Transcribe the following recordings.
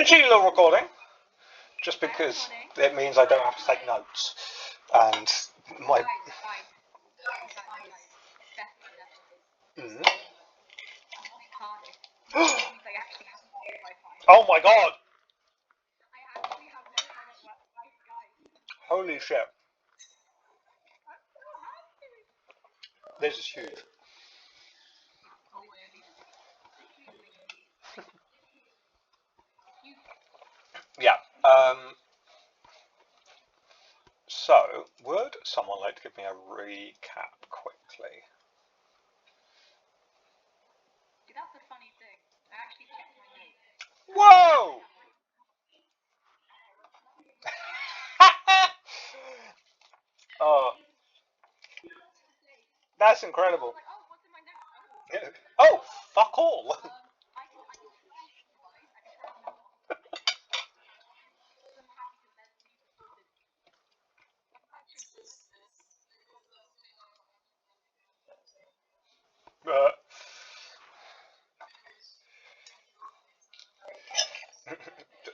cheeky little recording, just because it means I don't have to take notes. And my. Mm. Oh my god! Holy shit. This is huge. Yeah. So, would someone like to give me a recap quickly? That's the funny thing. I actually checked my notes. Whoa! Oh, that's incredible. Like, oh, what's in my notes? Oh, fuck all. I can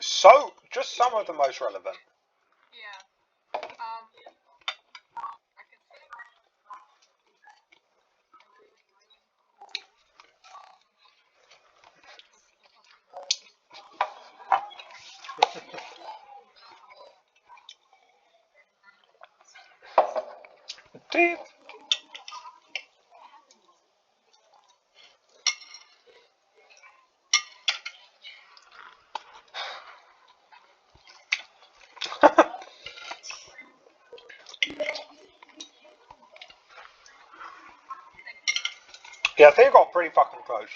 So, just some of the most relevant. Yeah. Deep. Yeah, they got pretty fucking close.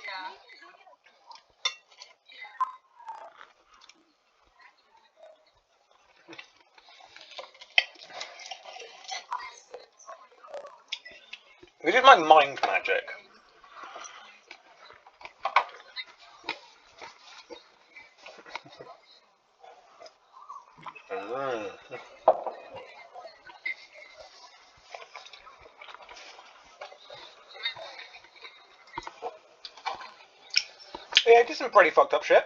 Yeah. This is my mind magic. Yeah, it did some pretty fucked up shit.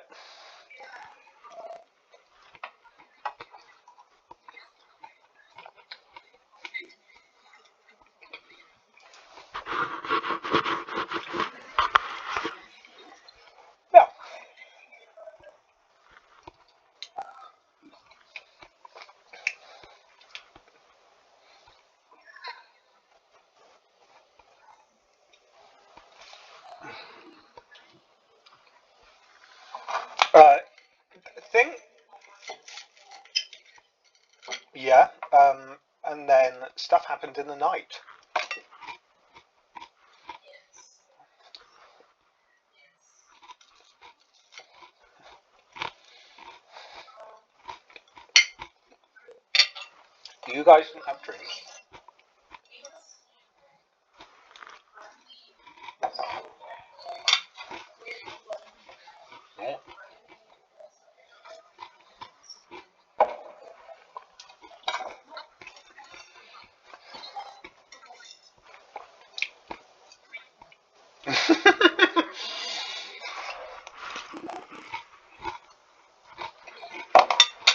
Yeah. Thing. Yeah. And then stuff happened in the night. You guys didn't have dreams. Yeah.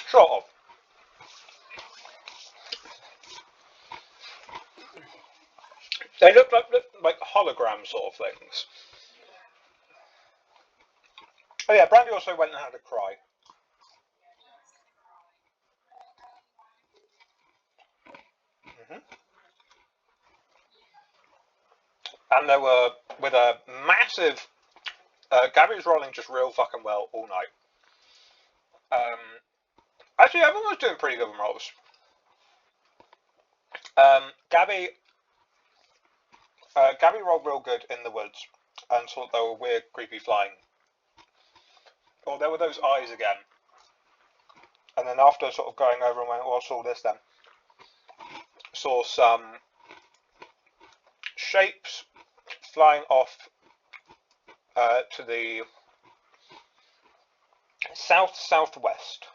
Sort of. They look like hologram sort of things. Oh yeah, Brandy also went and had a cry. And they were with a massive. Gabby was rolling just real fucking well all night. Actually, everyone was doing pretty good on rolls. Gabby rolled real good in the woods and thought they were weird, creepy flying. Or there were those eyes again. And then after sort of going over and went, well, I saw this then. Saw some shapes flying off to the southwest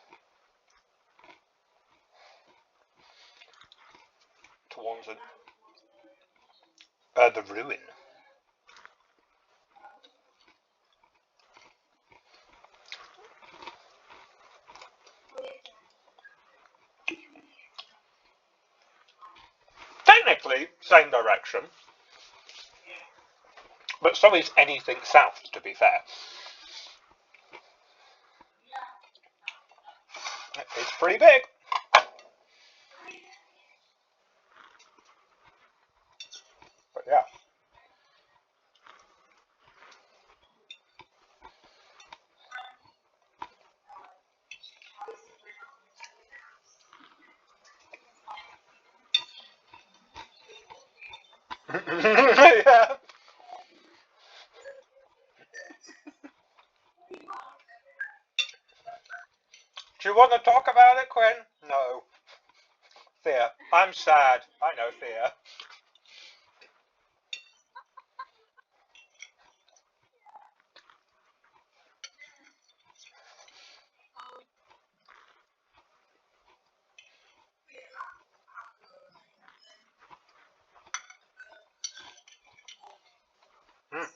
towards the ruin. same direction. But so is anything south, to be fair. It's pretty big. But yeah. Yeah. Do you want to talk about it, Quinn? No. Thea, I'm sad. I know, Thea. Mm.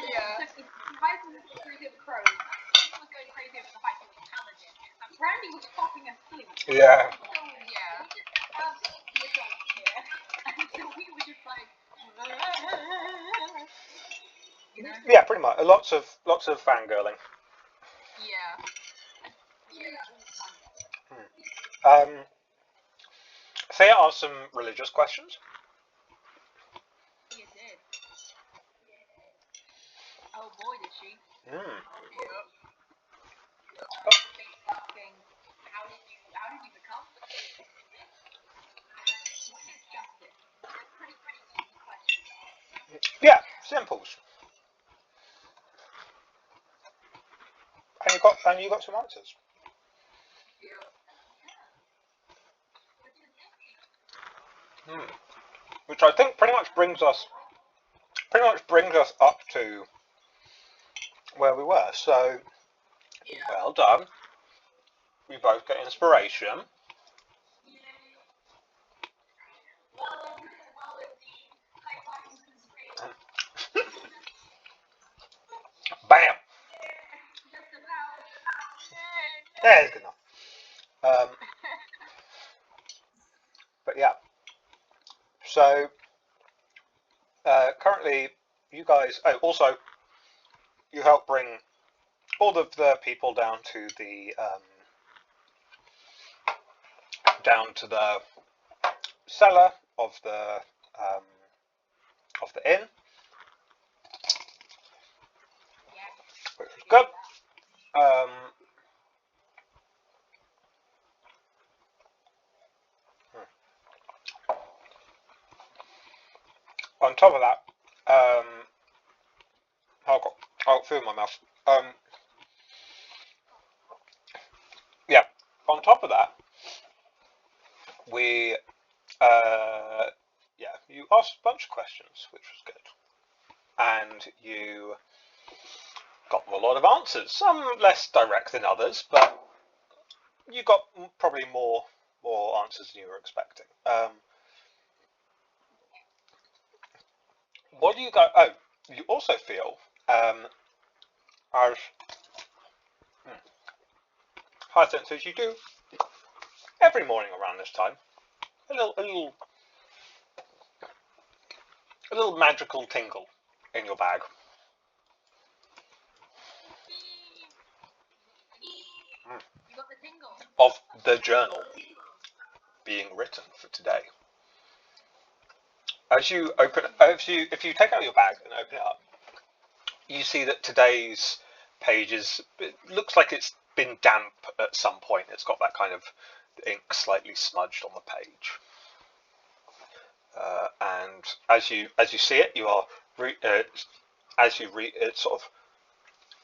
Yeah. So Tyson was crazy over crows. She was going crazy over the fact he was talented. And Brandy was popping asleep. Yeah. So yeah. We just have the adults here. And so we were just like you know? Yeah, pretty much. Lots of fangirling. Yeah. Thea asked some religious questions. You did. Oh boy, did she. Mm. Yep. Asking, how did you become? What is justice? Pretty easy question to answer. Yeah, simples. And you got some answers. Mm. Which I think pretty much brings us up to where we were. So well done. We both get inspiration. Bam. Yeah, it's good enough. But yeah. So currently, you guys. Oh, also, you help bring all of the people down to the cellar of the inn, which was good. On top of that, I'll fill my mouth. Yeah. On top of that, we you asked a bunch of questions, which was good, and you got a lot of answers. Some less direct than others, but you got probably more answers than you were expecting. What do you go? Oh, you also feel as high sense as you do every morning around this time. A little magical tingle in your bag. You got the tingle. Of the journal being written for today. If you take out your bag and open it up, you see that today's page it looks like it's been damp at some point. It's got that kind of ink slightly smudged on the page. And as you see it, you are as you read it, sort of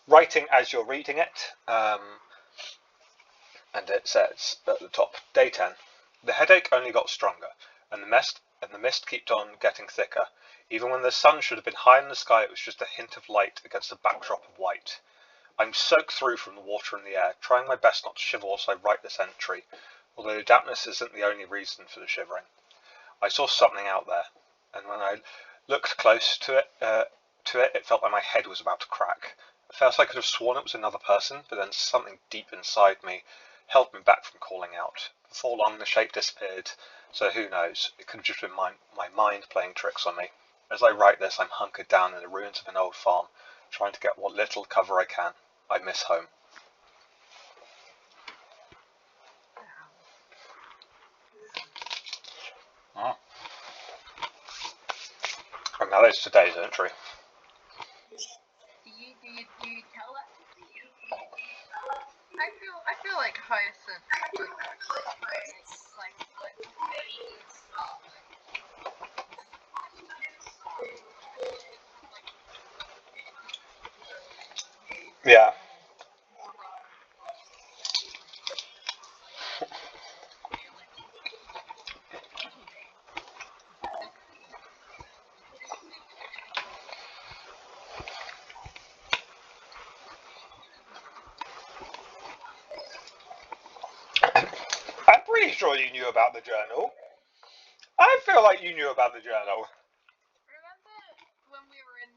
writing as you're reading it. And it says at the top, day 10. The headache only got stronger, and the mist kept on getting thicker. Even when the sun should have been high in the sky, it was just a hint of light against a backdrop of white. I'm soaked through from the water and the air, trying my best not to shiver whilst I write this entry, although the dampness isn't the only reason for the shivering. I saw something out there, and when I looked close to it felt like my head was about to crack. At first I could have sworn it was another person, but then something deep inside me held me back from calling out. Before long the shape disappeared, so who knows, it could have just been my mind playing tricks on me. As I write this, I'm hunkered down in the ruins of an old farm, trying to get what little cover I can. I miss home. Oh. And that is today's entry. Do you tell that? I feel like Hyacinth would like Yeah. I'm pretty sure you knew about the journal. I feel like you knew about the journal. Remember when we were in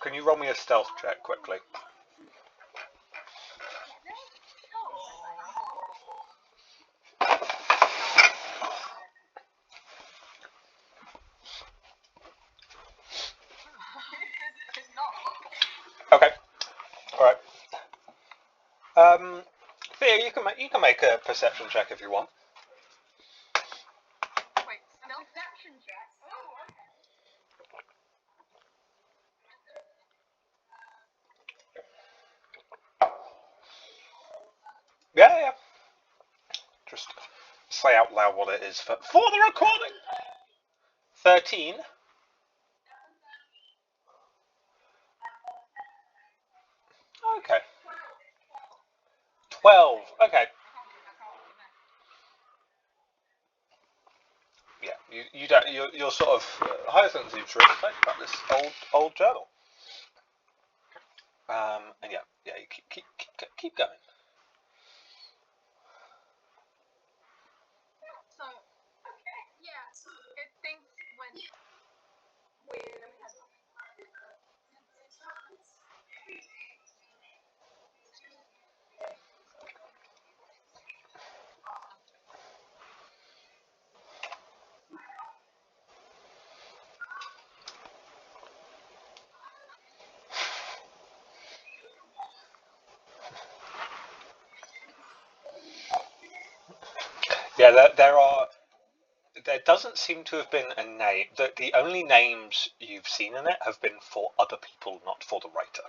Can you roll me a stealth check quickly? Okay. All right. Thea, you can make a perception check if you want. Wait, no perception check. Oh, okay. Yeah. Just say out loud what it is for the recording. 13. Okay. 12. Okay. Yeah. You don't. You're sort of Hyacinth seems to reflect about this old journal. And yeah. You keep going. So, okay, yeah. It thinks when Yeah. There doesn't seem to have been a name. The only names you've seen in it have been for other people, not for the writer.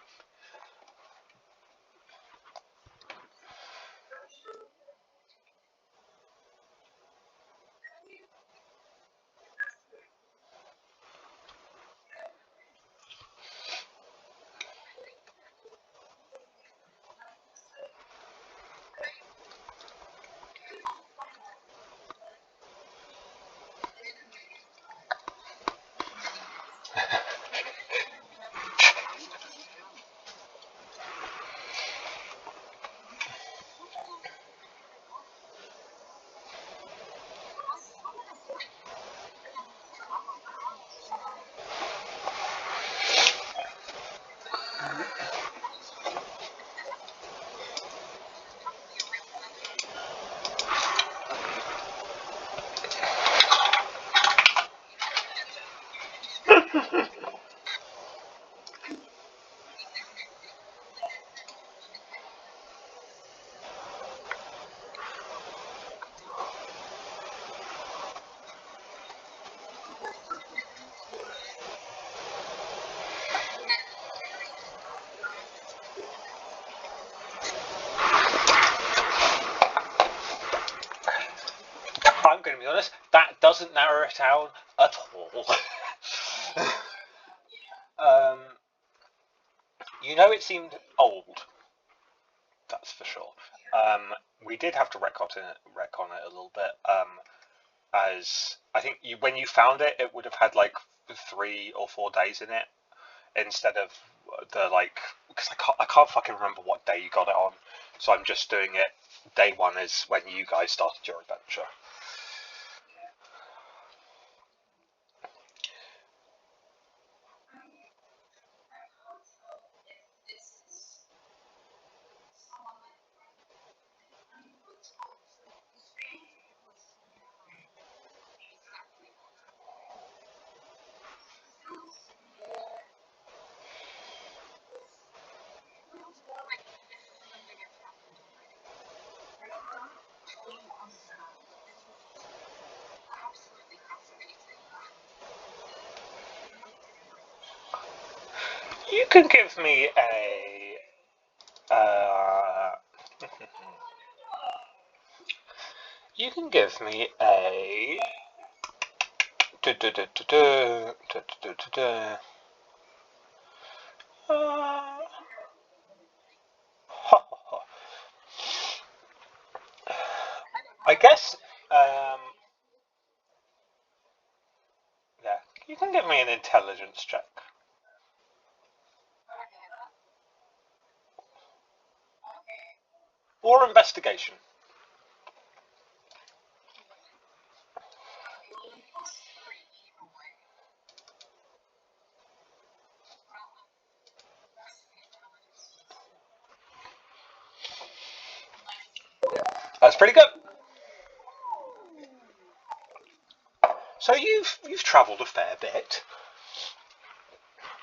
I'm going to be honest, that doesn't narrow it down at all. You know it seemed old, that's for sure. We did have to retcon it a little bit. As I think when you found it, it would have had like 3 or 4 days in it instead of the because I can't fucking remember what day you got it on. So I'm just doing it. Day 1 is when you guys started your adventure. You can give me a. You can give me a. I guess. Yeah, you can give me an intelligence check or investigation. That's pretty good. So you've travelled a fair bit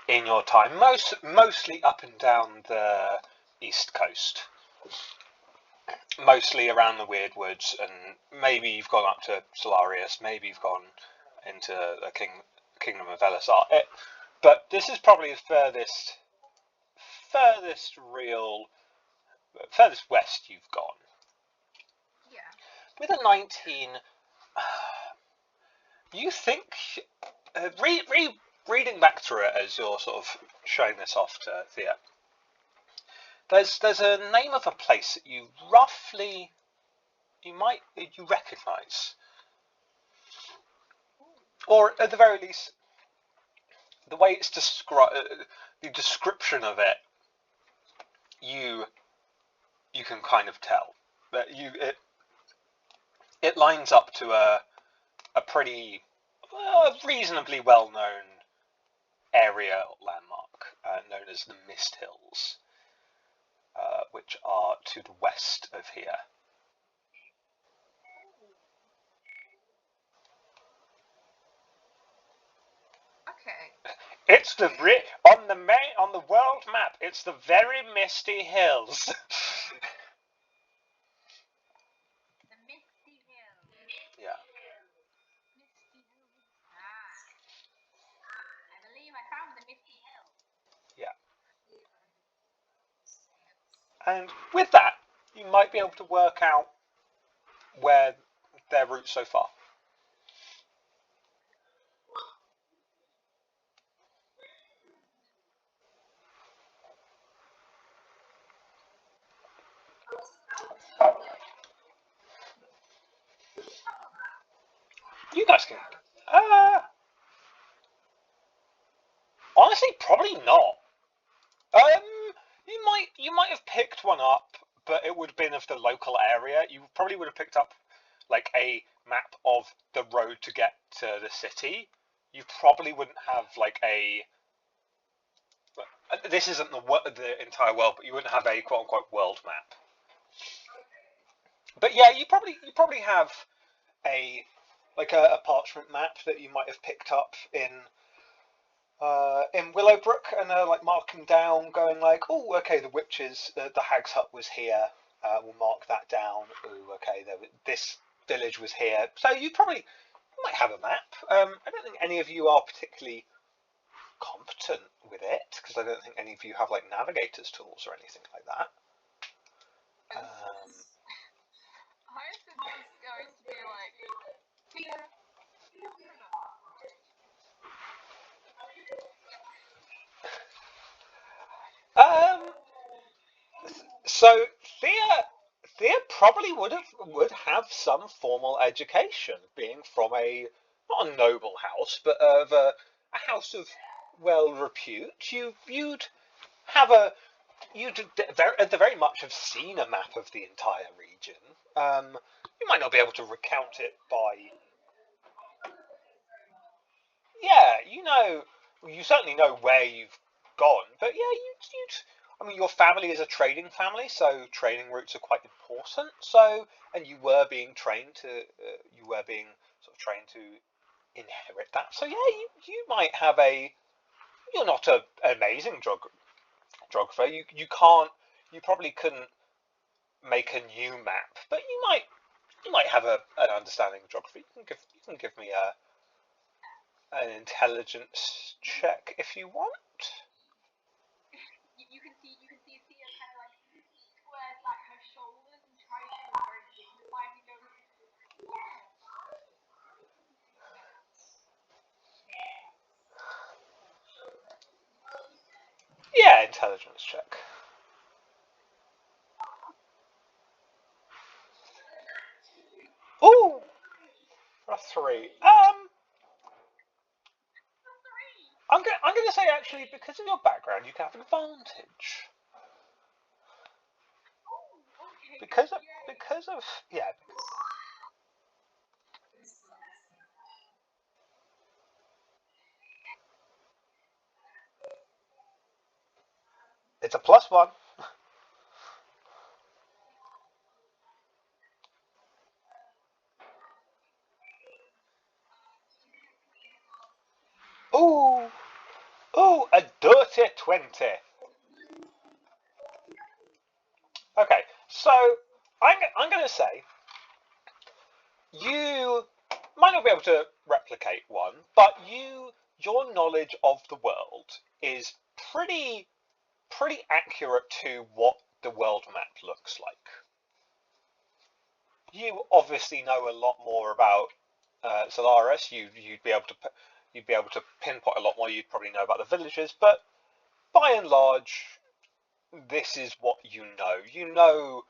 in your time, mostly up and down the east coast, mostly around the Weird Woods, and maybe you've gone up to Solarius, maybe you've gone into the Kingdom of Elisar. But this is probably the furthest west you've gone. Yeah. With a 19, you think reading back through it as you're sort of showing this off to Thea. There's a name of a place that you recognise, or at the very least, the way it's described, the description of it, you can kind of tell that it lines up to a pretty reasonably well known area landmark known as the Mist Hills, which are to the west of here. Okay. It's on the world map. It's the very misty hills. The Misty Hills. Yeah. Misty Hills. I believe I found the Misty Hills. Yeah. And with that, you might be able to work out where their route so far. You guys can. Honestly, probably not. You might have picked one up, but it would have been of the local area. You probably would have picked up like a map of the road to get to the city. You probably wouldn't have like a. This isn't the entire world, but you wouldn't have a quote unquote world map. But yeah, you probably have a a parchment map that you might have picked up in Willowbrook, and like marking down, going like, oh, okay, the witches, the Hag's Hut was here. We'll mark that down. Oh, okay, this village was here. So you might have a map. I don't think any of you are particularly competent with it, because I don't think any of you have like navigator's tools or anything like that. Hyacinth is going to be like, So Thea probably would have some formal education, being from a not a noble house, but of a house of well repute. You'd have a you'd at the very much have seen a map of the entire region. You might not be able to recount it by yeah, you certainly know where you've gone, but yeah, I mean, your family is a trading family, so trading routes are quite important. So, and you were being sort of trained to inherit that. So, yeah, you might have you're not an amazing geographer. You probably couldn't make a new map, but you might have an understanding of geography. You can give me an intelligence check if you want. You can see Thea kind of like squares like her shoulders and tries to look very dignified and goes, Yeah, intelligence check. Ooh, a three. three. I'm gonna say actually because of your background, you can have advantage. Oh, okay. Because of Yay. because of yeah. It's a +1. Ooh, ooh, a dirty 20. Okay, so I'm gonna say you might not be able to replicate one, but your knowledge of the world is pretty accurate to what the world map looks like. You obviously know a lot more about Solaris. You'd be able to pinpoint a lot more. You'd probably know about the villages, but by and large, this is what you know. You know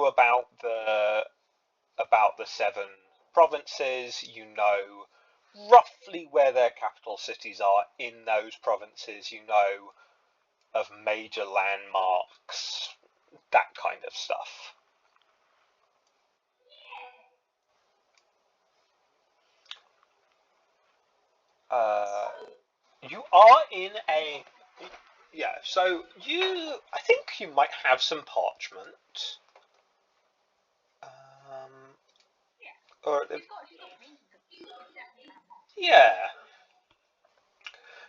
about the seven provinces. You know roughly where their capital cities are in those provinces. You know of major landmarks, that kind of stuff. Uh, you are in a yeah. So I think you might have some parchment. Yeah. Or She's got paintings of you. It's definitely kind of hot. yeah.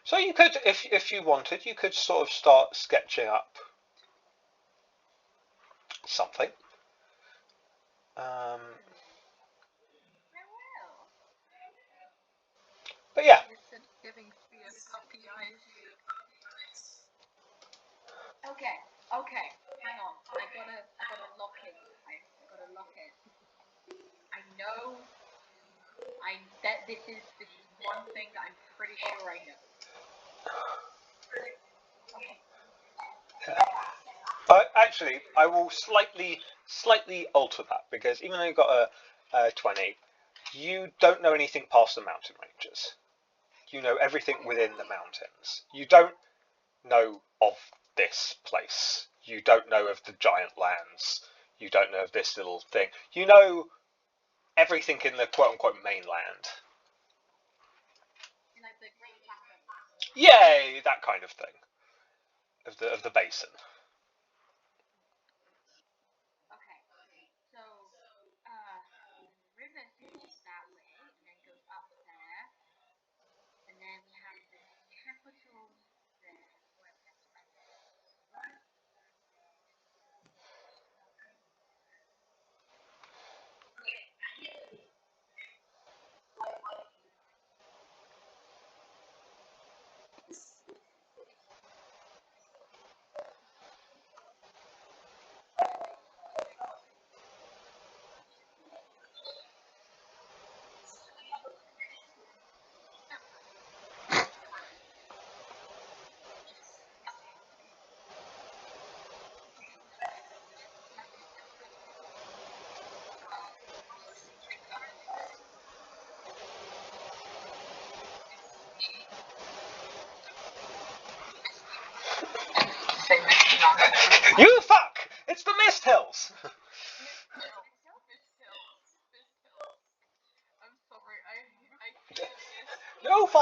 So you could, if you wanted, you could sort of start sketching up something. Um, I will. but yeah, Listen, giving Thea puppy eyes. Okay. Okay. Hang on. I gotta lock in, guys. I gotta lock in. I know. This is one thing that I'm pretty sure I know. Okay. actually, I will slightly alter that because even though you got a 20, you don't know anything past the mountain ranges. You know everything within the mountains. You don't know of this place. You don't know of the giant lands. You don't know of this little thing. You know everything in the quote unquote mainland. In like the Great Plateau. Yay, that kind of thing. Of the basin. Okay. So, the river goes that way and then goes up there, and then we have the capital there. Where we have to write it.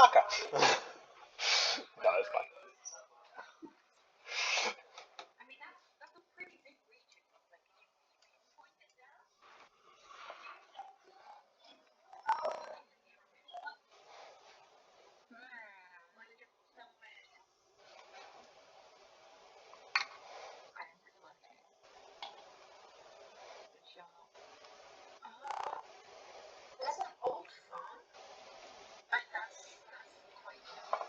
fucker. No, it's fine. I mean, that's a pretty big region. Like, can you pinpoint it down? Was it somewhere? I am pretty lucky. Good job. There's an old farm. But that's quite young.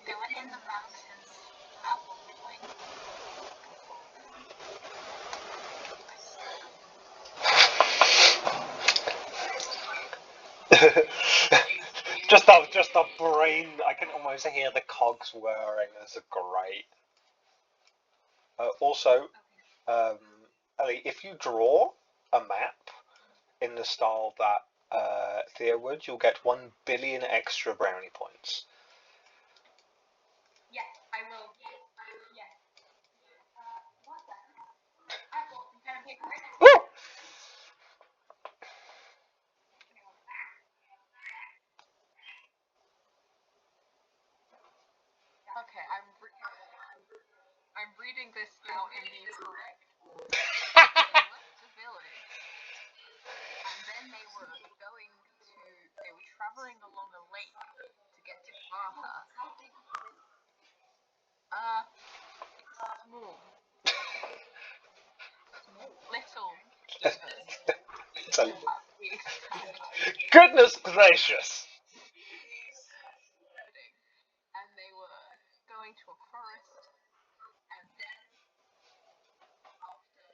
They were in the mountains at one point. just the brain. I can almost hear the cogs whirring. That's great. Also, Ellie, if you draw a map in the style that Thea would, you'll get 1 billion extra brownie points. Yes, I will. Yes. What then? I've got some pen and paper. Woo! Okay, I'm reading this now in the correct order. They left the village, and then they were traveling along a lake to get to Baja. Little even. Goodness gracious! And they were going to a forest, and then after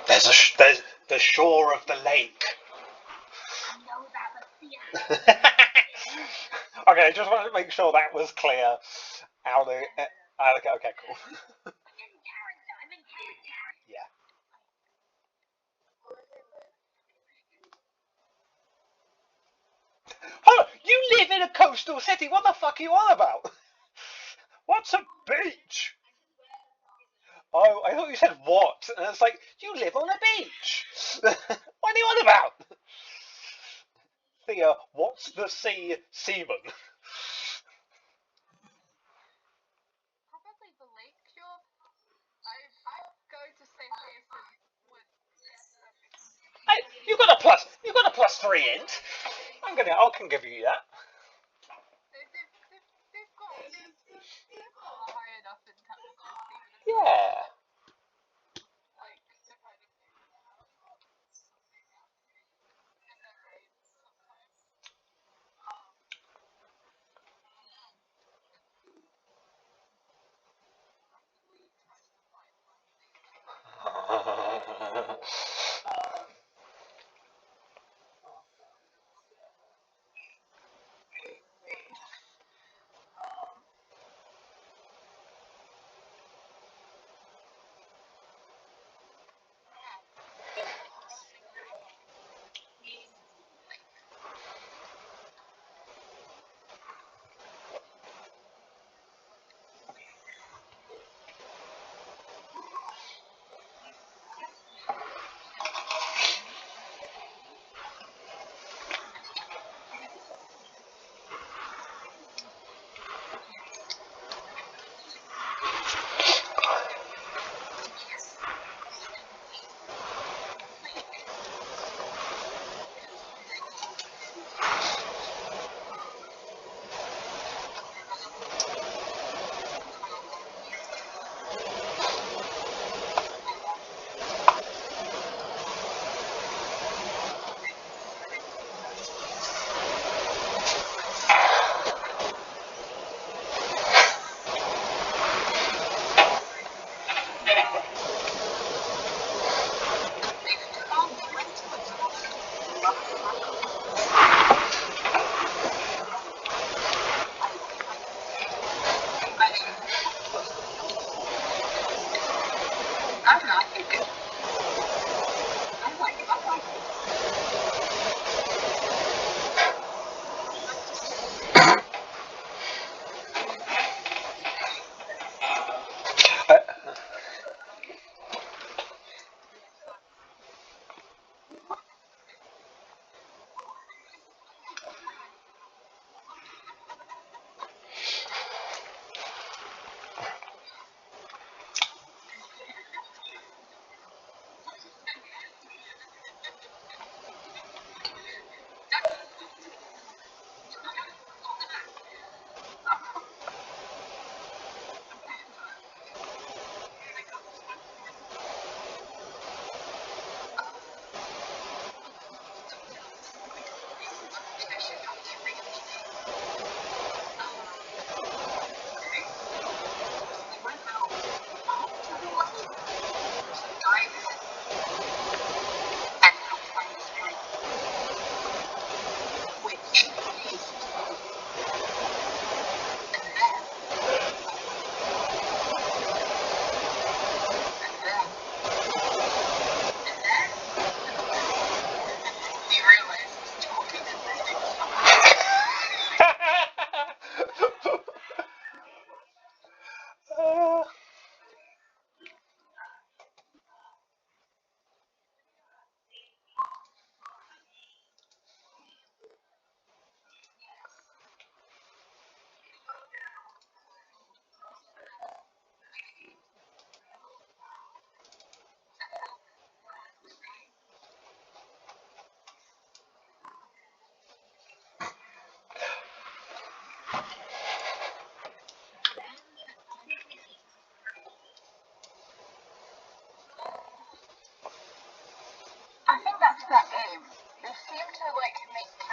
There's the shore of the lake. I know that, but Okay, I just wanted to make sure that was clear. Okay, cool. I'm in character. Yeah. Oh, you live in a coastal city. What the fuck are you on about? What's a beach? Oh, I thought you said what, and it's like you live on a beach. What are you on about? Thea, what's the sea seaman? probably the lake cure. I'm going to say Jason would. Hey, you got a plus 3 int. I can give you that. They've got high enough intelligence, even if Yeah. like they're kind of something in their brains sometimes.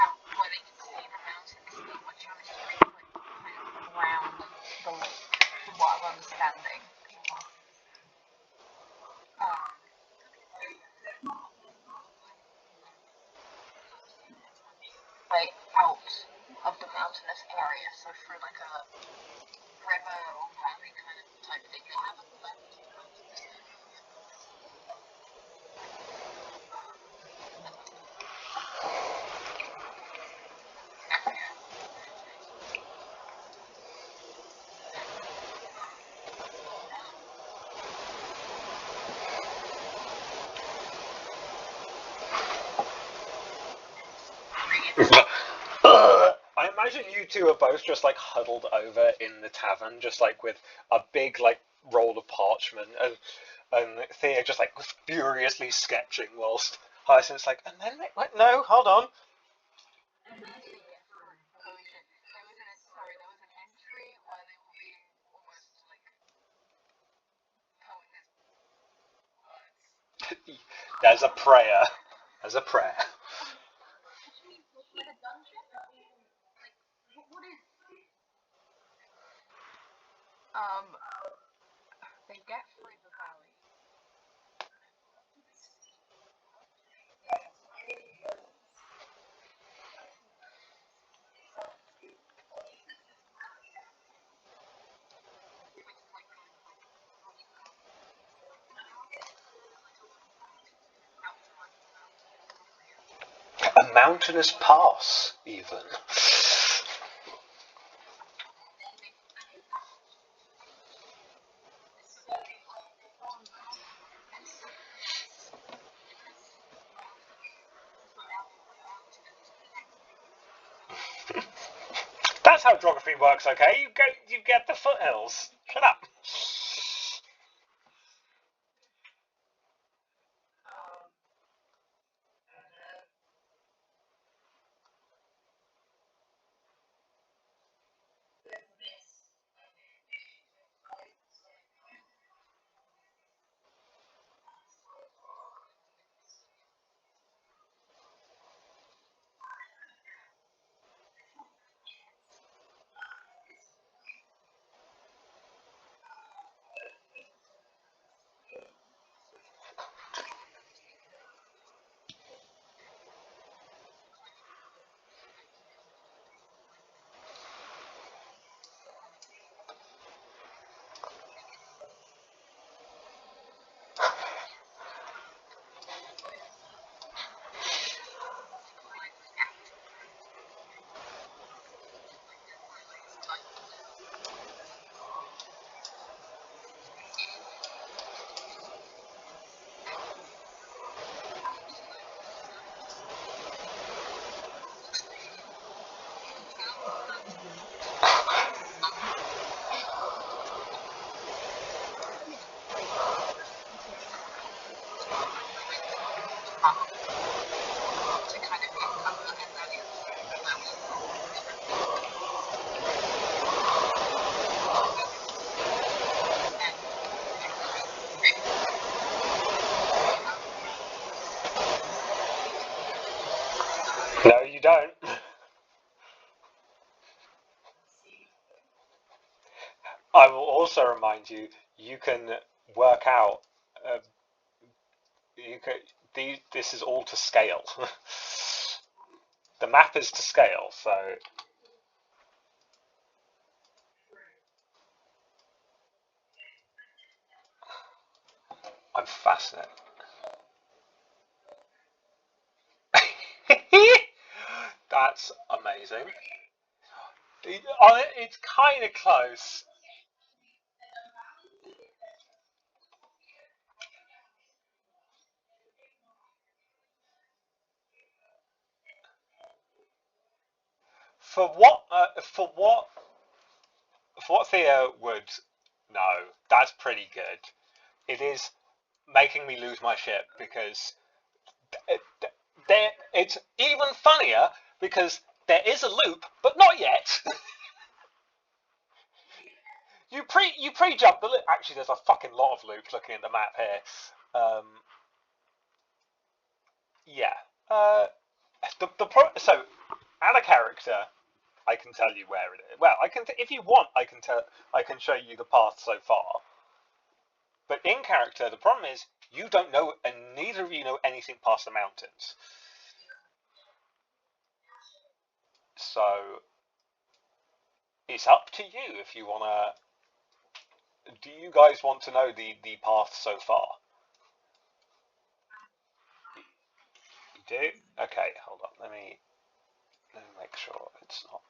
out where they can see the mountains, they were trying to stream kind of around the lake, from what I'm understanding. Like out of the mountainous area, so through like a river or valley kind of type thing. They haven't left the mountainous area yet. I imagine you two are both just like huddled over in the tavern, just like with a big like roll of parchment, and Thea just like furiously sketching whilst Hyacinth's like, and then like, no, hold on. There was an entry where they were being almost like poetic. There's a prayer. There's a prayer. Like a dungeon? Like, what is? They get through the valley. A mountainous pass, even. That's how geography works, okay? You get the foothills. Shut up. To kind of get cover, and that is where we roll. No, you don't. I will also remind you, you can work out. You can. This is all to scale. The map is to scale, so I'm fascinated. That's amazing. It's kind of close. For what? For what Theo would know, that's pretty good. It is making me lose my shit because it's even funnier because there is a loop, but not yet. you pre-jump the loop. Actually, there's a fucking lot of loops looking at the map here. Yeah. So, add a character. I can tell you where it is. Well, I can. If you want, I can tell. I can show you the path so far. But in character, the problem is you don't know, and neither of you know anything past the mountains. So it's up to you if you wanna. Do you guys want to know the path so far? You do? Okay, hold on. Let me make sure it's not.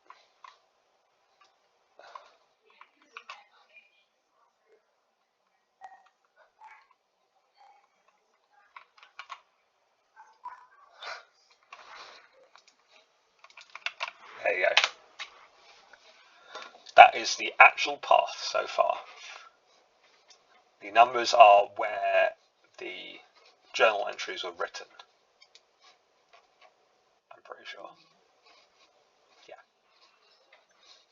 There you go. That is the actual path so far. The numbers are where the journal entries were written. I'm pretty sure. Yeah.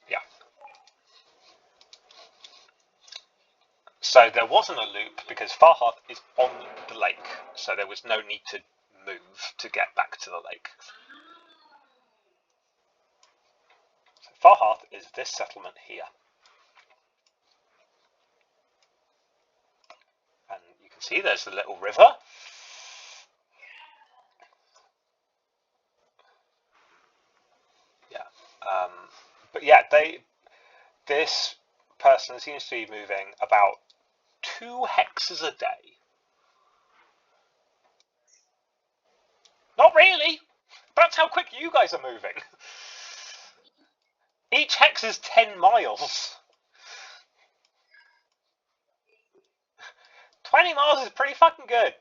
Yeah. So there wasn't a loop because Farhath is on the lake, so there was no need to move to get back to the lake. So Farhath is this settlement here. And you can see there's the little river. Yeah. But yeah, this person seems to be moving about 2 hexes a day. Not really. That's how quick you guys are moving. Each hex is 10 miles. 20 miles is pretty fucking good.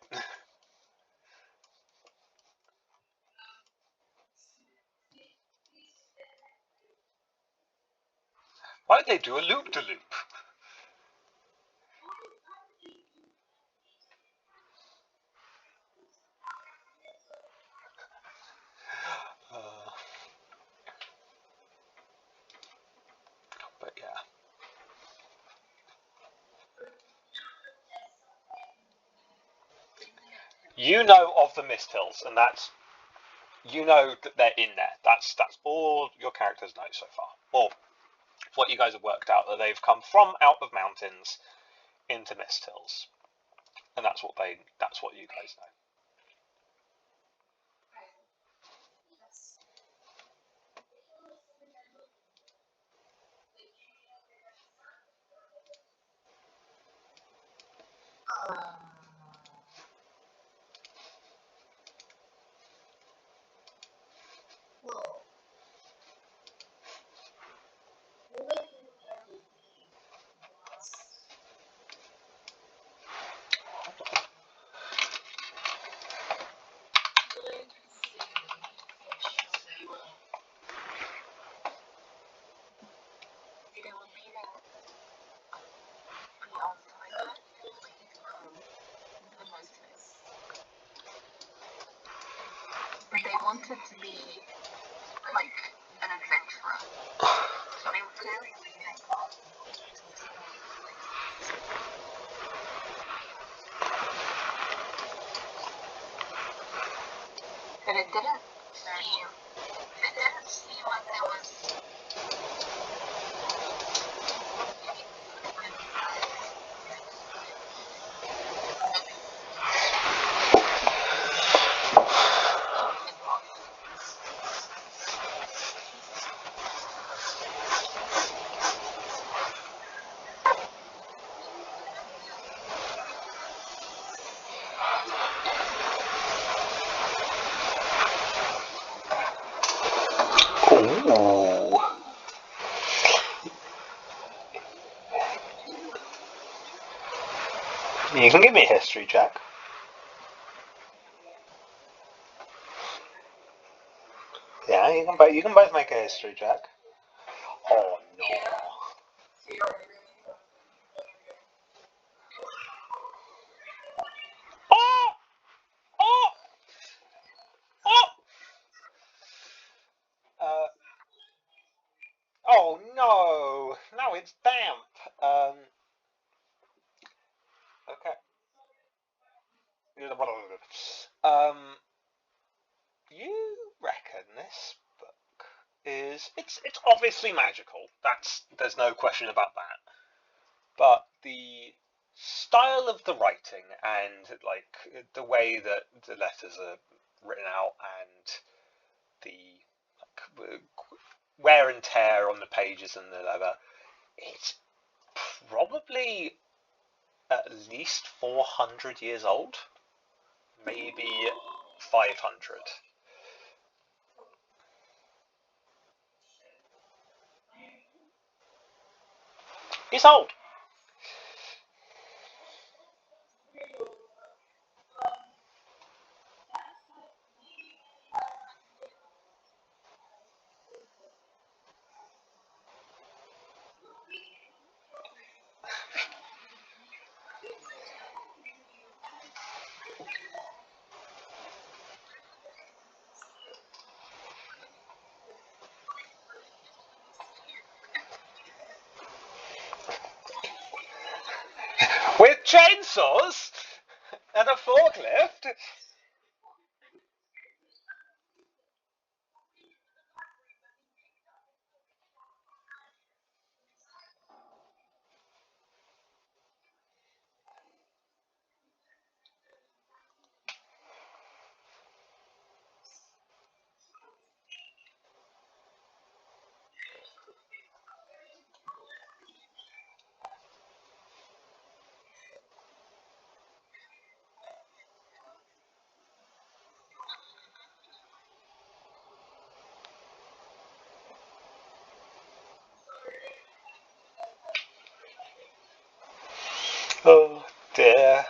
Why don't they do a loop-de-loop? But yeah. You know of the Mist Hills, and you know that they're in there. That's all your characters know so far. Or what you guys have worked out, that they've come from out of mountains into Mist Hills. And that's what you guys know. But they wanted to be like an adventurer. So they were clearly leaving. And it didn't seem like there was Ooh. You can give me a history check. Yeah, you can both make a history check. Oh no. Oh! Oh! Oh! Uh, oh no! Now it's damp. Okay. Um, you reckon this book is it's obviously magical. There's no question about that. But the style of the writing and like the way that the letters are written out and the wear and tear on the pages and the leather, it's probably at least 400 years old, maybe 500. It's old. With chainsaws and a forklift. Oh dear.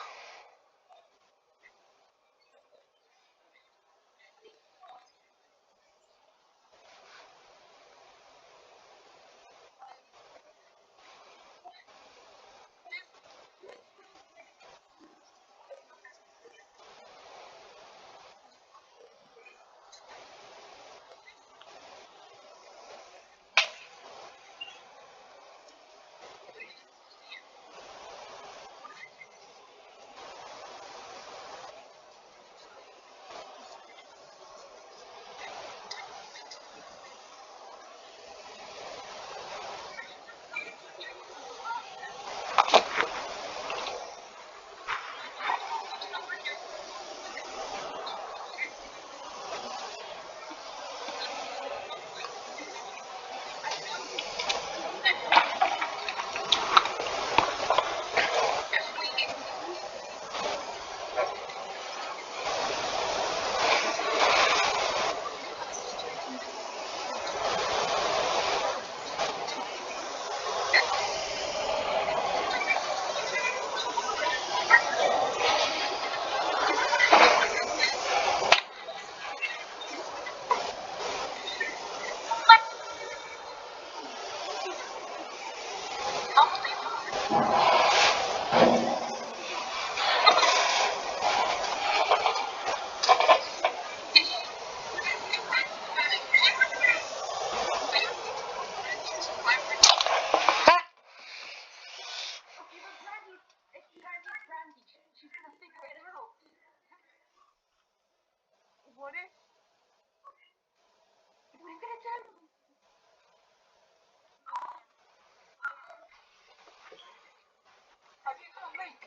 She's gonna figure it out. What if we're gonna tell them? Have you got like?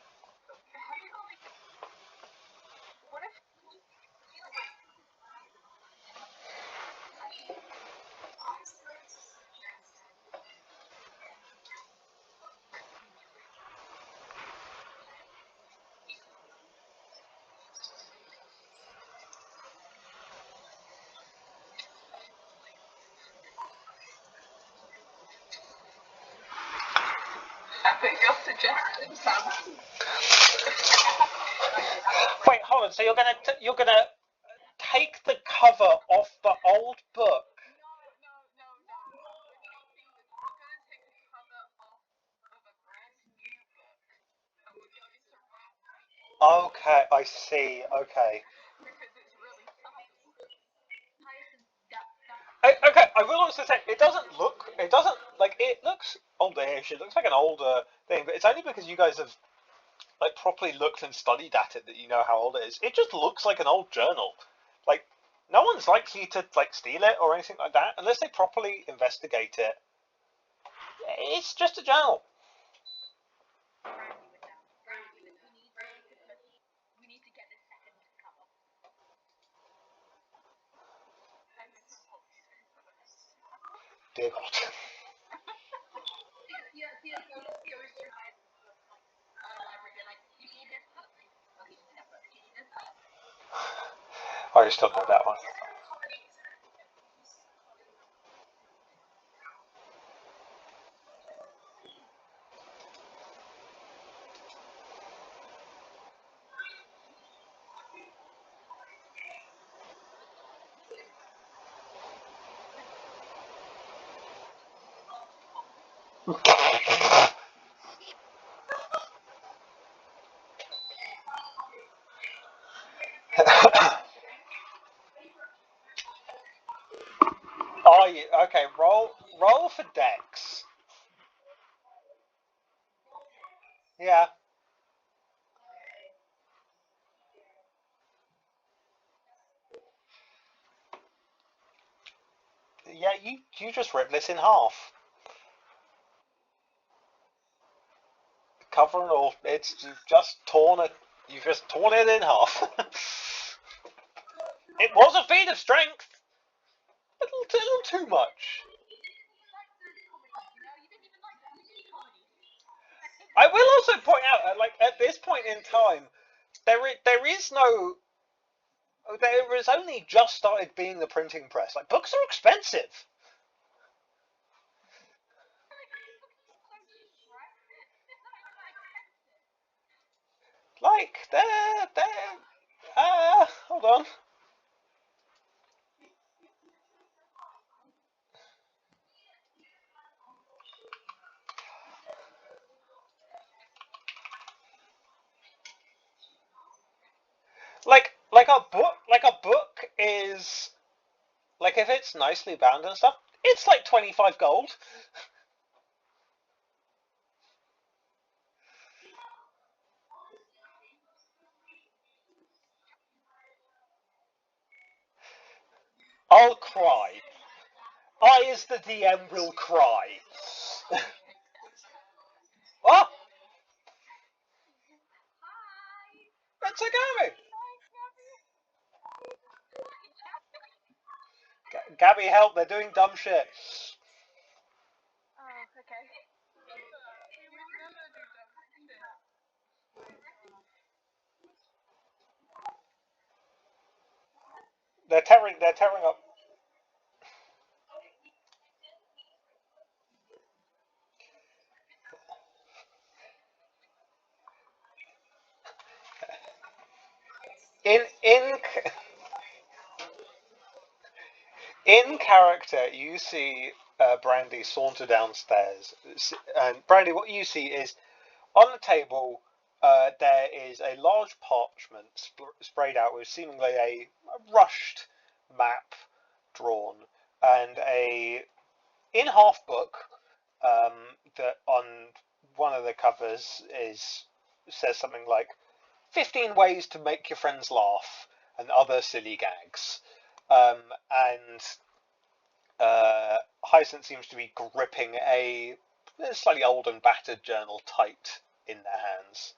Have you got like? What if? I think you're suggesting Sam. Wait, hold on. So you're gonna take the cover off the old book? No. We're gonna take the cover off of a brand new book, and we're going to wrap Okay, I see. Okay. because it's really subtle. Okay, I will also say it doesn't look. It doesn't like it looks oldish. It looks like an older thing, but it's only because you guys have like properly looked and studied at it that you know how old it is. It just looks like an old journal. Like No one's likely to like steal it or anything like that unless they properly investigate it. It's just a journal. Brandy would know. Brandy would. We need to get this second cover. Dear God. I still know that one. Are you okay? Roll for Dex. Yeah, yeah. You just rip this in half, cover and all. You've just torn it. You've just torn it in half. It was a feat of strength. A little too much. I will also point out, like at this point in time, there is no. There has only just started being the printing press. Like books are expensive. Like they're. Hold on. Like a book is like if it's nicely bound and stuff, it's like 25 gold. I'll cry. I, as the DM, will cry. Oh, that's a Gabby. Gabby, help! They're doing dumb shit. Oh, okay. They're tearing. They're tearing up. In in character, you see Brandy saunter downstairs, and Brandy, what you see is on the table. There is a large parchment sprayed out with seemingly a rushed map drawn, and a in half book um, that on one of the covers is says something like 15 ways to make your friends laugh and other silly gags. And Hyacinth seems to be gripping a slightly old and battered journal tight in their hands.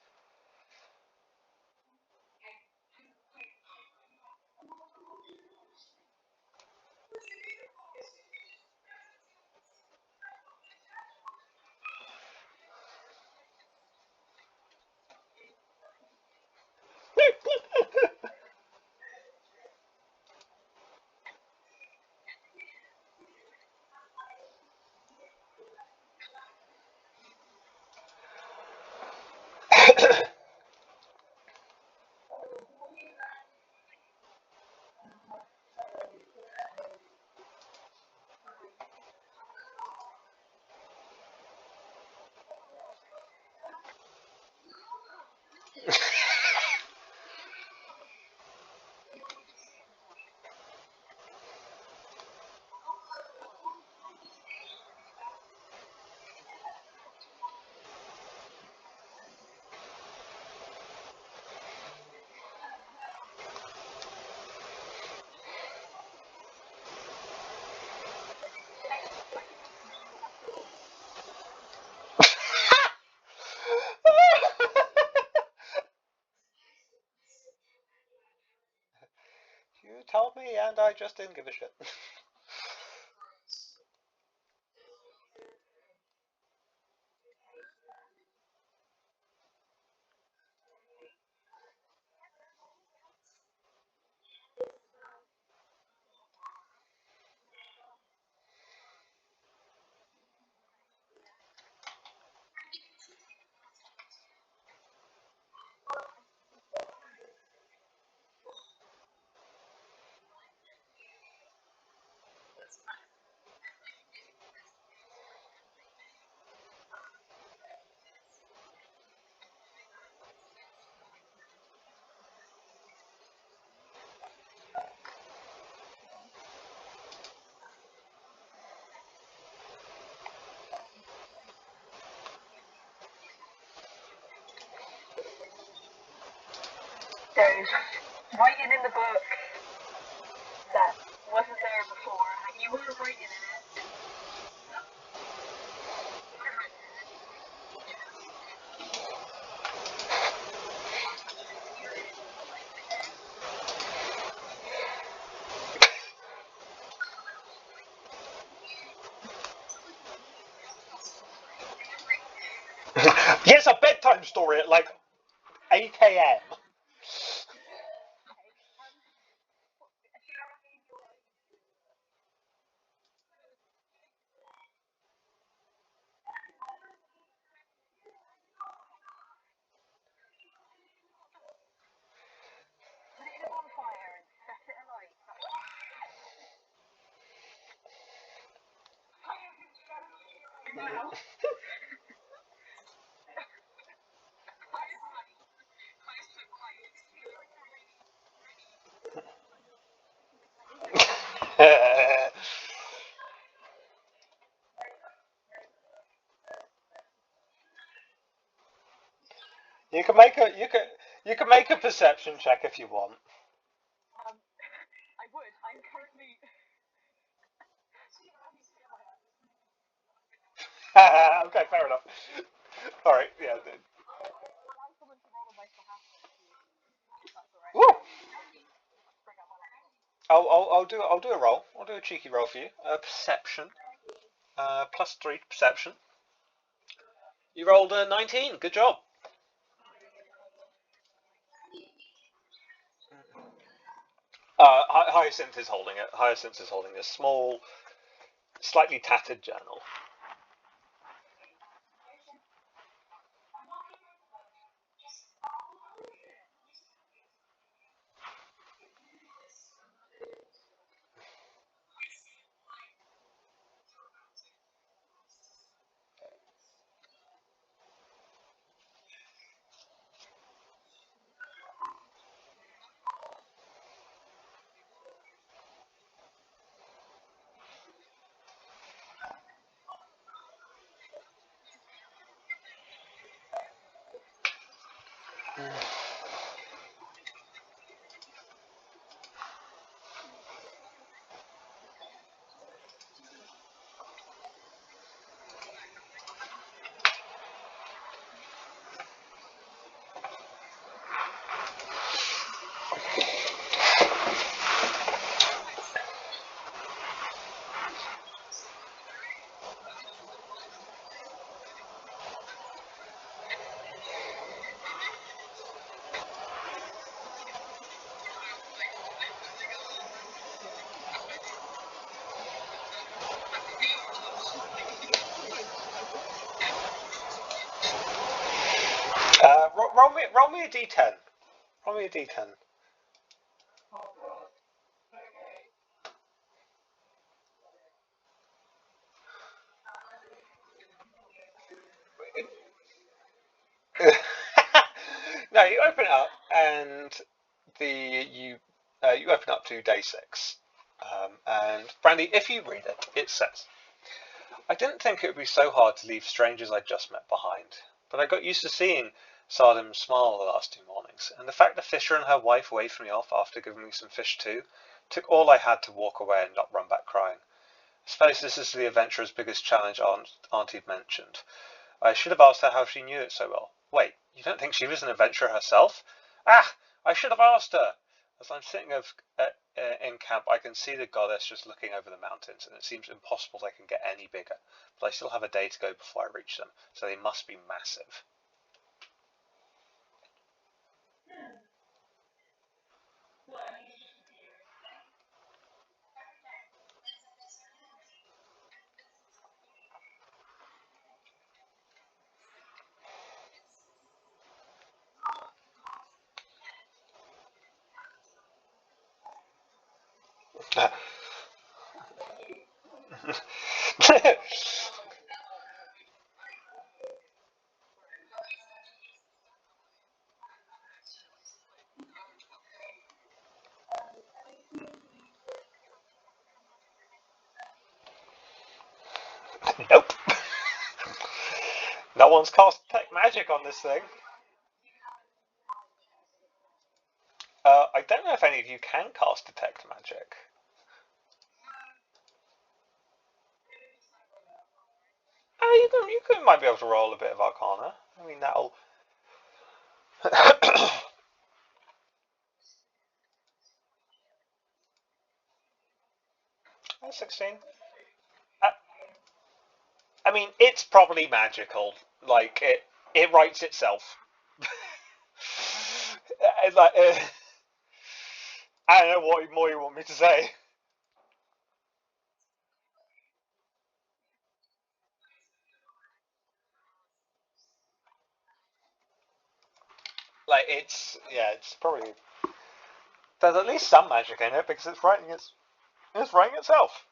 tell me, and I just didn't give a shit. There's writing in the book that wasn't there before, and you were writing in it. Yes, a bedtime story at like 8 a.m. Put it in a bonfire and set it alight. You can make a you can make a perception check if you want. I would. I'm currently. Okay, fair enough. All right, yeah. Allow someone to roll on my behalf. That's alright. Woo! Bring up my laptop. I'll do a roll. I'll do a cheeky roll for you. Perception. +3 perception. You rolled a 19. Good job. Hyacinth is holding it. Hyacinth is holding a small, slightly tattered journal. Roll me a d10. Roll me a d10. No, you open it up, and you open up to day 6. And Brandy, if you read it, it says, "I didn't think it would be so hard to leave strangers I'd just met behind, but I got used to seeing Sardim's smile the last 2 mornings, and the fact the Fisher and her wife waved me off after giving me some fish too, took all I had to walk away and not run back crying. I suppose this is the adventurer's biggest challenge Auntie mentioned. I should have asked her how she knew it so well. Wait, you don't think she was an adventurer herself? Ah, I should have asked her. As I'm sitting in camp, I can see the goddess just looking over the mountains, and it seems impossible they can get any bigger. But I still have a day to go before I reach them, so they must be massive. Nope. No one's cast detect magic on this thing. I don't know if any of you can cast detect magic. You might be able to roll a bit of Arcana. I mean, that'll. 16. Uh, I mean, it's probably magical. Like it writes itself. It's like I don't know what more you want me to say. Like it's probably there's at least some magic in it because it's writing itself.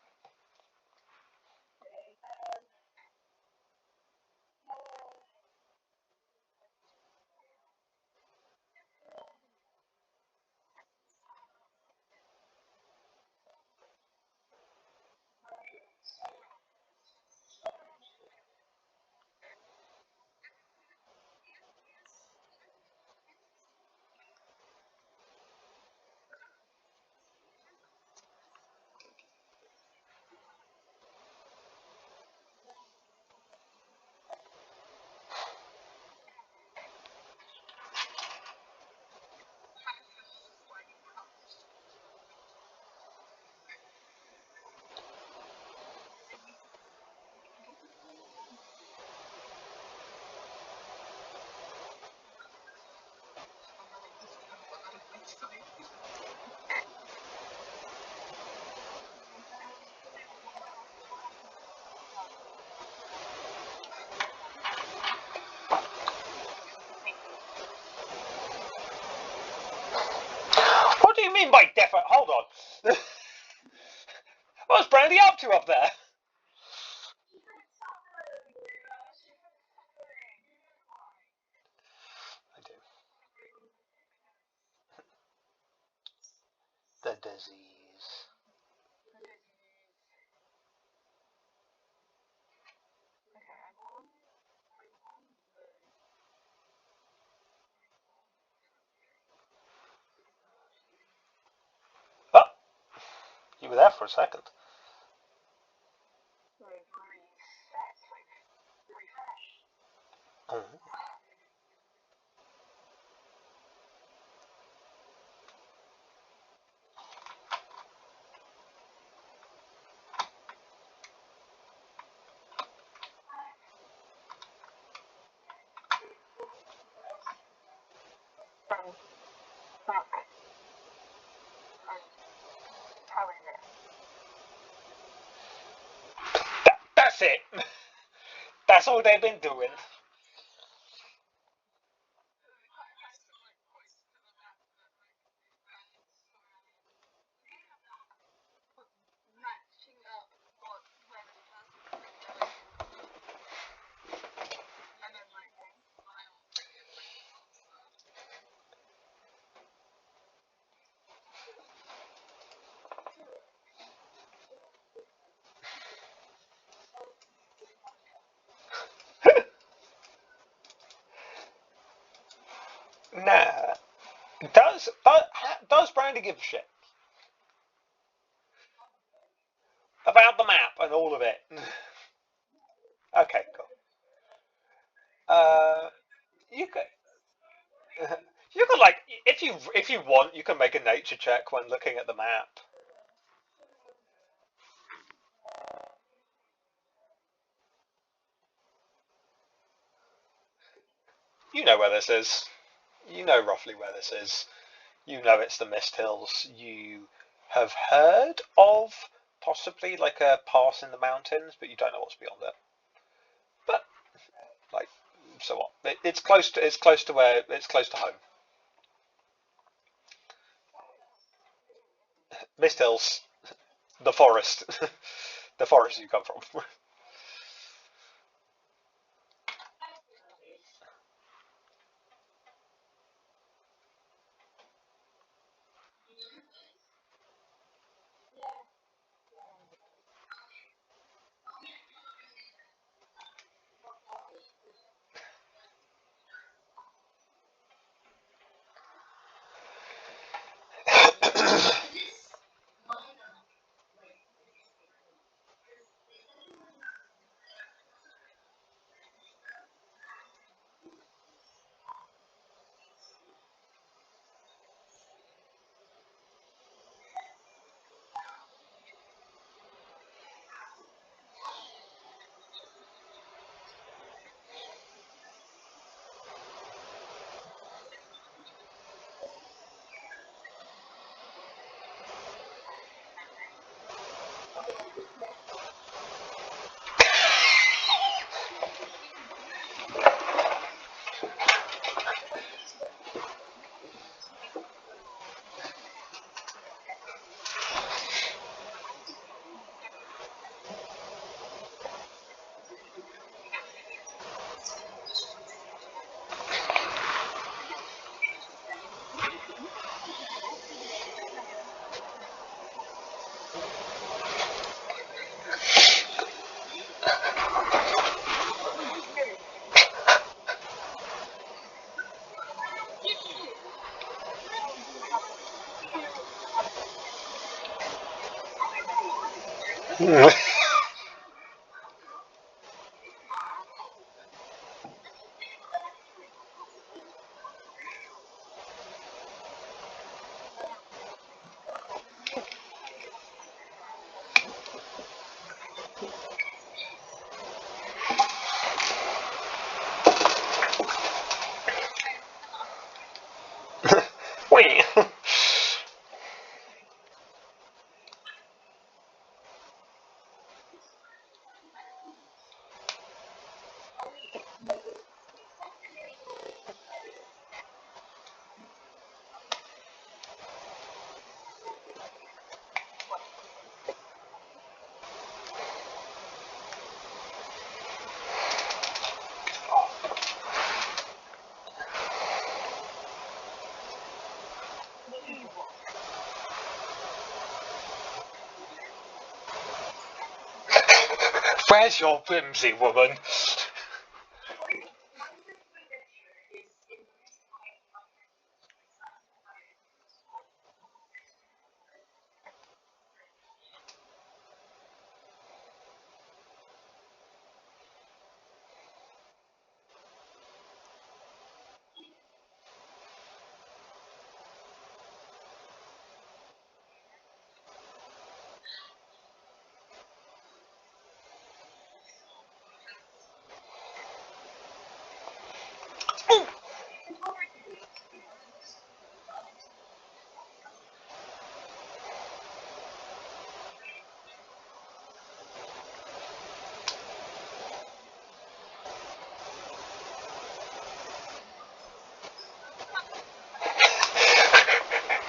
What do you mean by defo? Hold on. What's Brandy up to up there? I do. The disease. Oh, you were there for a second. Mm. That's it. That's all they've been doing. Nah. Does Brandy give a shit about the map and all of it? Okay, cool. Uh, you could, you could like, if if you want, you can make a nature check when looking at the map. You know where this is. You know roughly where this is. You know it's the Mist Hills. You have heard of possibly like a pass in the mountains, but you don't know what's beyond it. But like, so what? It's close to where it's close to home. Mist Hills, the forest, the forest you come from. Wait. Where's your whimsy, woman?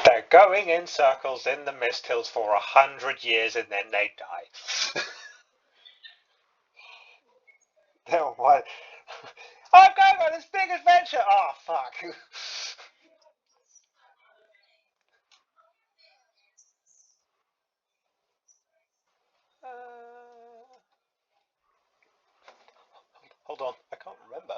They're going in circles in the Mist Hills for 100 years and then they die. Oh, what? I'm going on this big adventure! Oh, fuck. Hold on, I can't remember.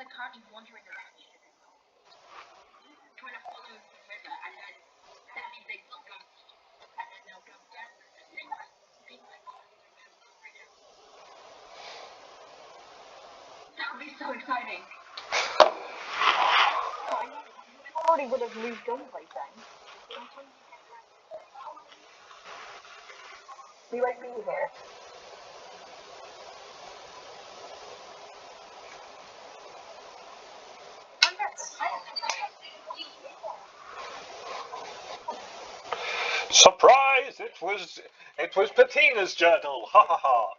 they're currently wandering around here, trying to follow the river, and then that means they will go, and then they'll go down. That would be so exciting. I already would have moved on by then. We won't be here. Surprise! It was Patina's journal. Ha ha ha.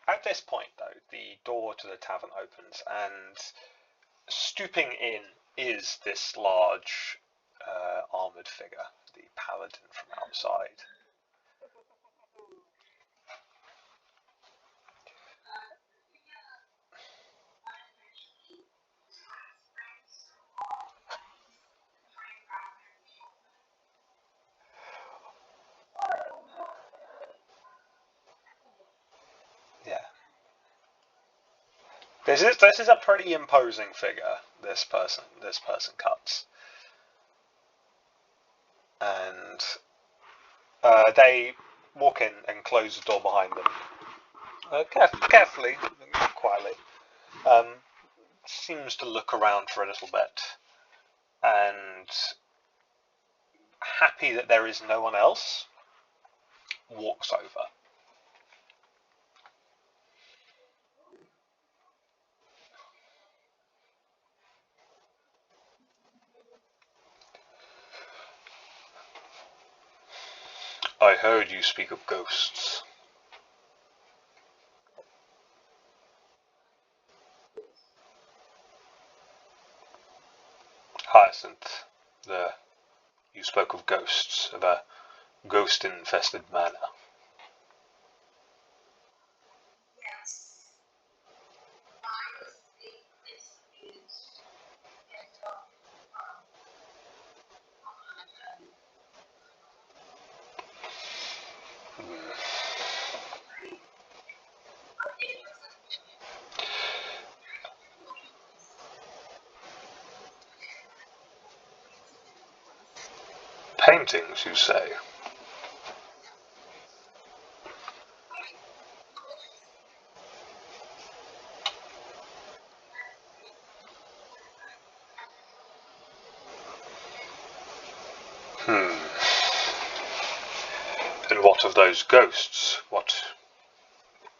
At this point, though, the door to the tavern opens, and stooping in is this large armoured figure, the paladin from outside. Yeah. This is a pretty imposing figure. This person cuts, and they walk in and close the door behind them, carefully, quietly. Seems to look around for a little bit, and happy that there is no one else, walks over. I heard you speak of ghosts. Hyacinth, you spoke of ghosts, of a ghost-infested manor. Paintings, you say? And what of those ghosts? What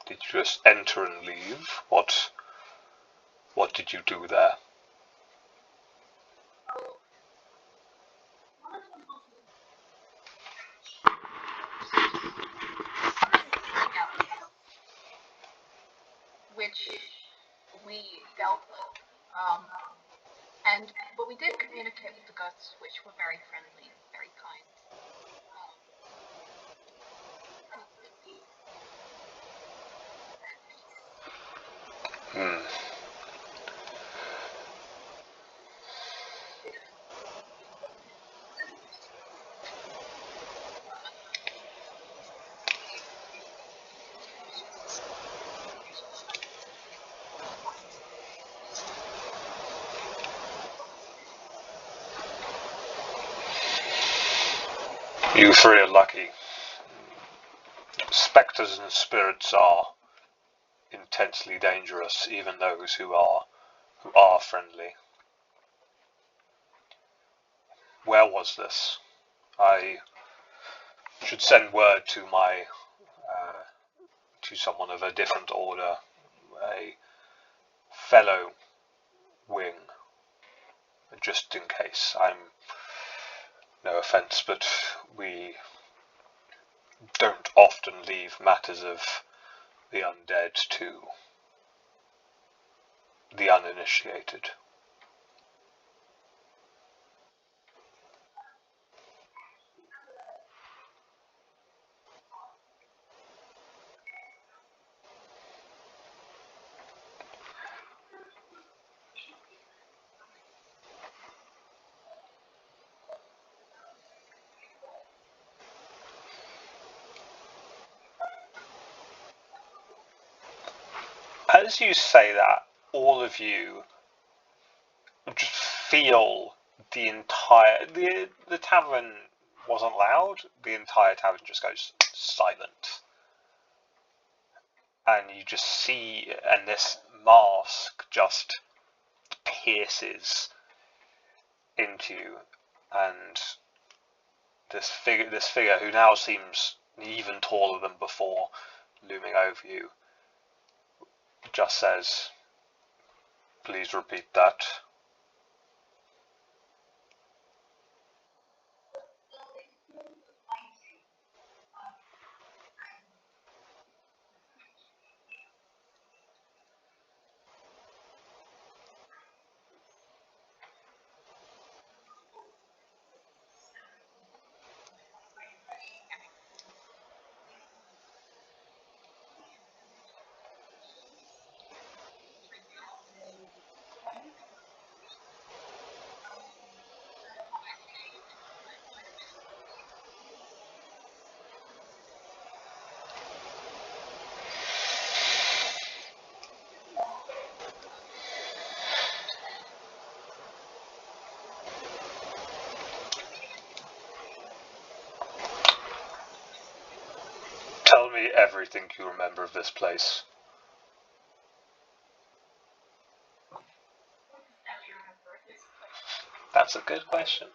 did you just enter and leave? What did you do there? Which we dealt with. But we did communicate with the ghosts, which were very friendly, very kind. You three are lucky. Spectres and spirits are intensely dangerous, even those who are friendly. Where was this? I should send word to to someone of a different order, a fellow wing, just in case. No offence, but we don't often leave matters of the undead to the uninitiated. as you say that, all of you just feel the entire the tavern wasn't loud. The entire tavern just goes silent, and you just see, and this mask just pierces into you, and this figure who now seems even taller than before, looming over you, just says, "Please repeat that." Tell me everything you remember of this place. That's a good question.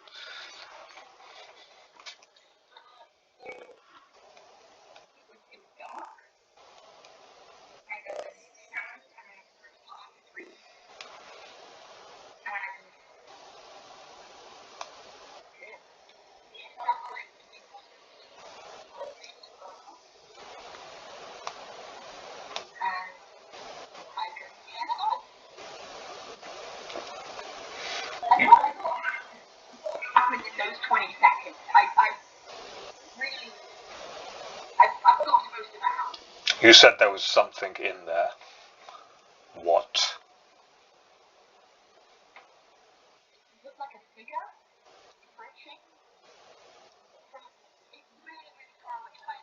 Happened in those 20 seconds. I've thought most about. You said there was something in there. What? It looked like a figure approaching. It's really, really far away.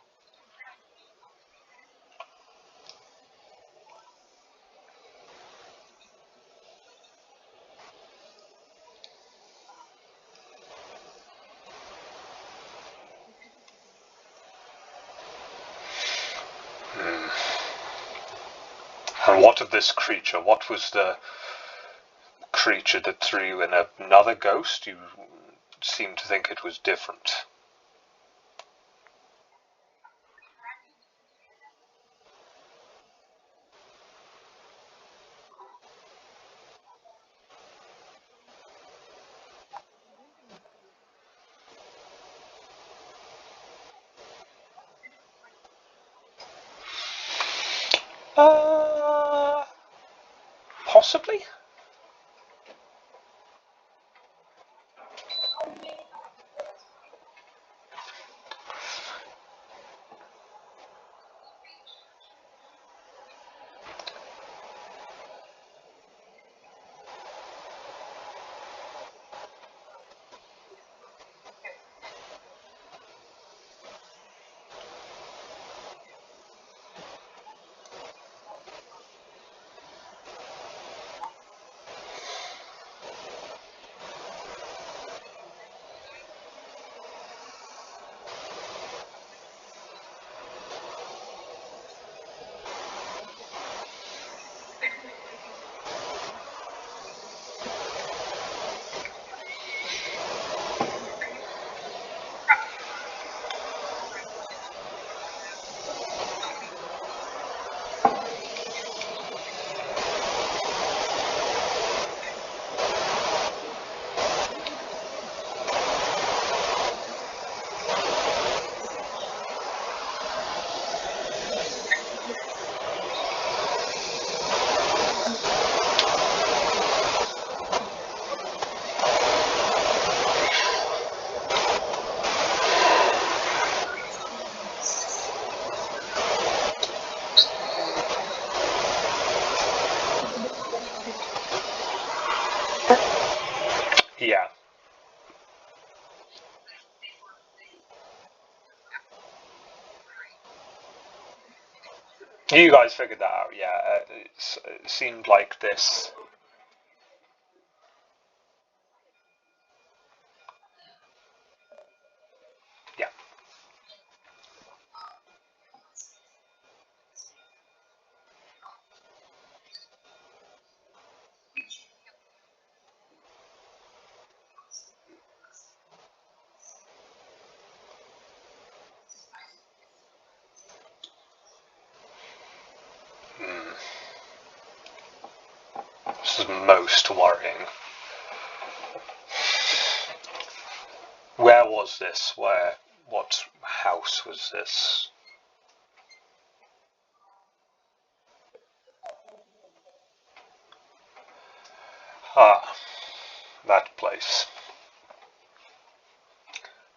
And what of this creature? What was the creature that threw you in? Another ghost? You seem to think it was different. Possibly? You guys figured that out, yeah. It seemed like this. Yeah. This is most worrying. Where was this? What house was this? Ah, that place.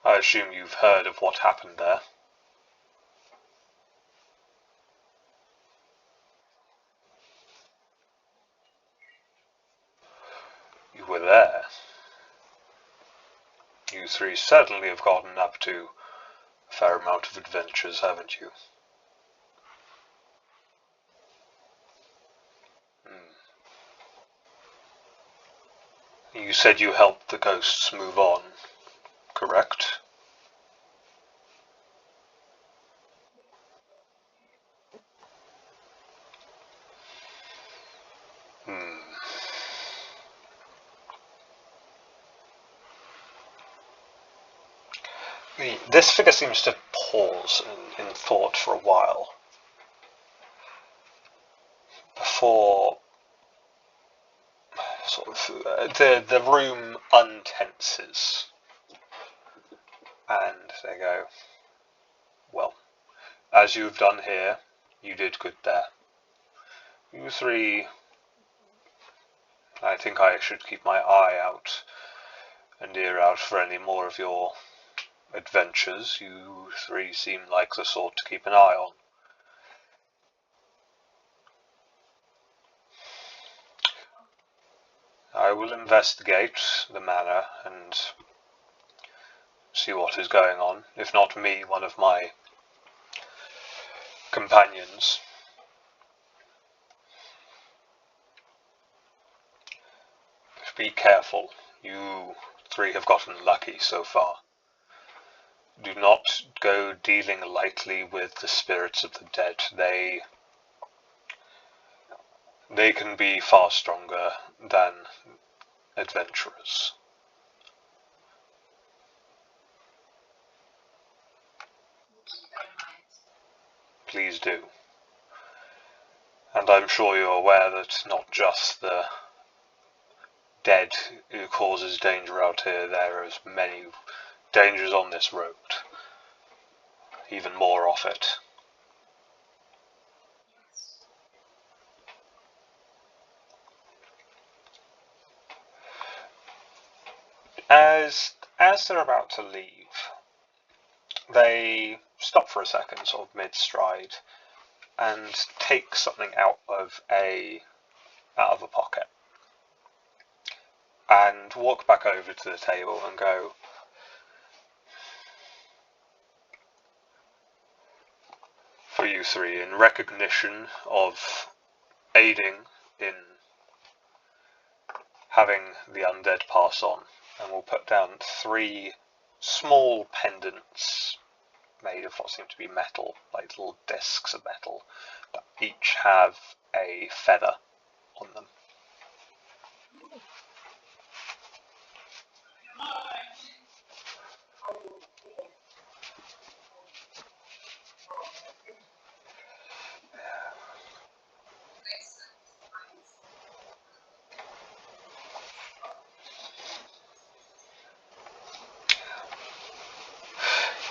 I assume you've heard of what happened there. You were there. You three certainly have gotten up to a fair amount of adventures, haven't you? You said you helped the ghosts move on, correct? This figure seems to pause in thought for a while before sort of the room untenses, and they go, "Well, as you've done here, you did good there. You three, I think I should keep my eye out and ear out for any more of your adventures. You three seem like the sort to keep an eye on." I will investigate the manor and see what is going on. If not me, one of my companions. But be careful. You three have gotten lucky so far. Do not go dealing lightly with the spirits of the dead. They can be far stronger than adventurers. Please do. And I'm sure you're aware that not just the dead who causes danger out here, there are many dangers on this road. Even more of it. As they're about to leave, they stop for a second, sort of mid-stride, and take something out of a pocket, and walk back over to the table and go, "For you three, in recognition of aiding in having the undead pass on," and we'll put down 3 small pendants made of what seem to be metal, like little discs of metal, that each have a feather on them.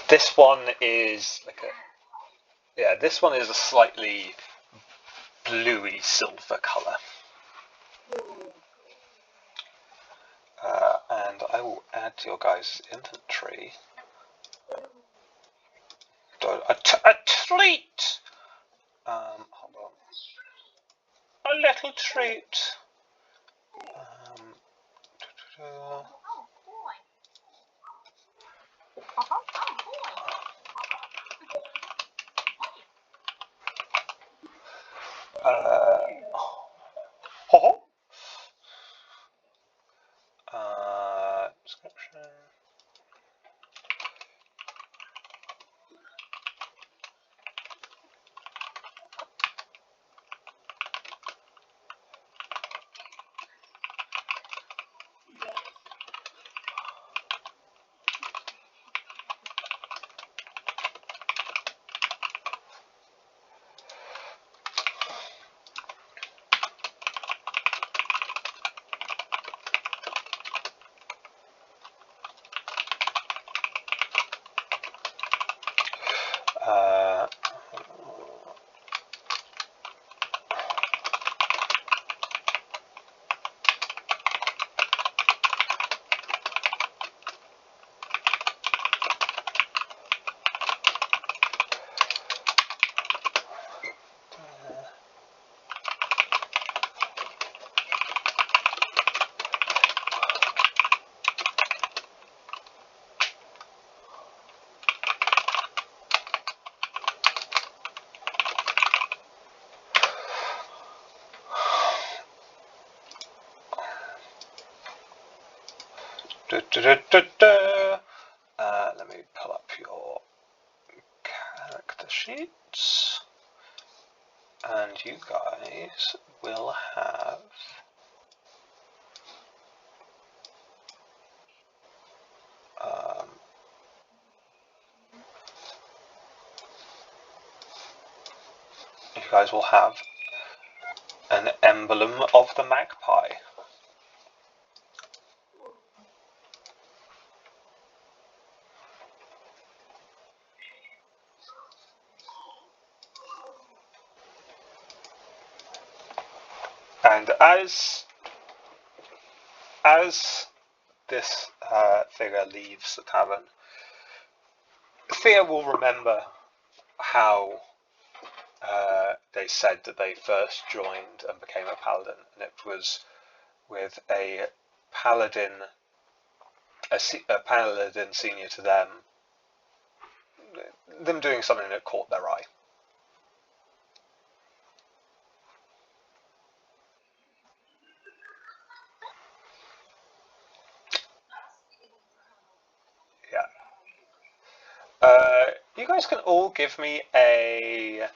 This one is this one is a slightly bluey silver colour. And I will add to your guys' inventory a treat. Hold on. A little treat. Ho. Description. Let me pull up your character sheets, and you guys will have an emblem of the magpie. And as this figure leaves the tavern, Thea will remember how they said that they first joined and became a paladin, and it was with a paladin senior to them doing something that caught their eye. You guys can all give me a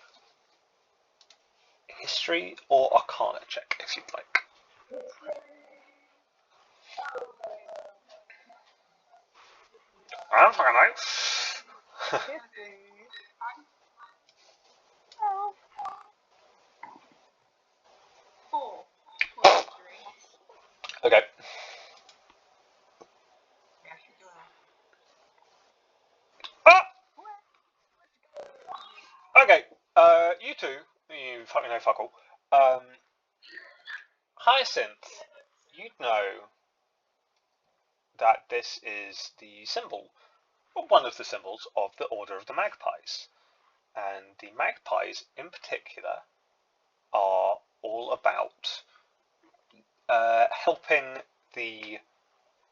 history or arcana check if you'd like. I don't fucking know. Four. Okay. Ah! Okay. You two, you fucking know fuck all. Hyacinth, you'd know that this is the symbol, or one of the symbols of the Order of the Magpies. And the magpies in particular are all about helping the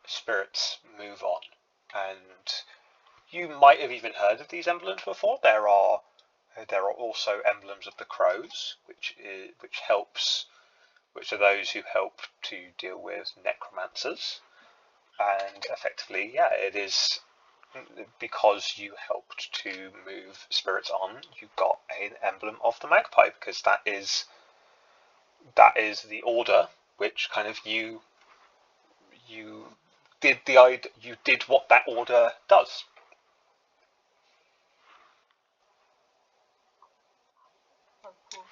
spirits move on. And you might have even heard of these emblems before. There are also emblems of the crows, which are those who help to deal with necromancers. And effectively, yeah, it is because you helped to move spirits on, you got an emblem of the magpie, because that is the order which kind of you did what that order does.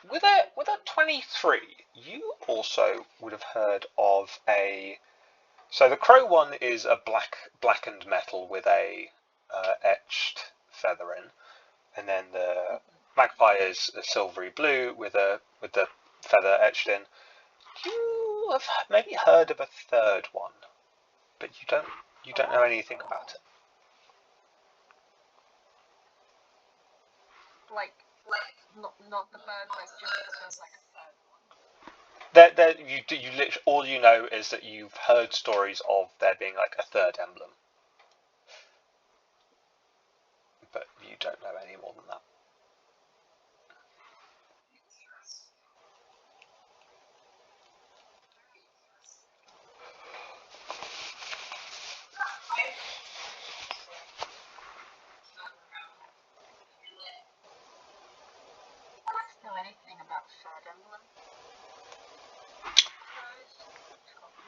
With a 23, you also would have heard of a. So the crow one is a blackened metal with a etched feather in, and then the magpie is a silvery blue with the feather etched in. You have maybe heard of a third one, but you don't know anything about it. Like not the bird, but just like a third one. You literally, all you know is that you've heard stories of there being like a third emblem, but you don't know any more than that.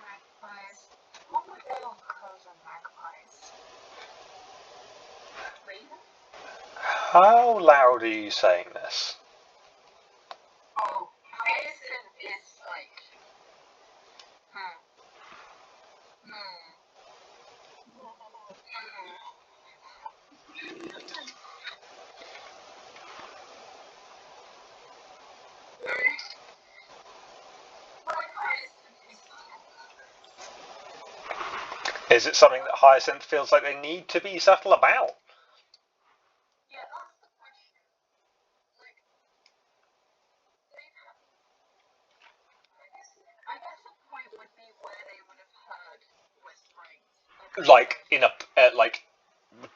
Magpies. What would they on crows and magpies? Raven? How loud are you saying this? Oh, hyacinth is like. Is it something that Hyacinth feels like they need to be subtle about? Yeah, that's the question. Like, I guess the point would be where they would have heard whisperings. Like in a like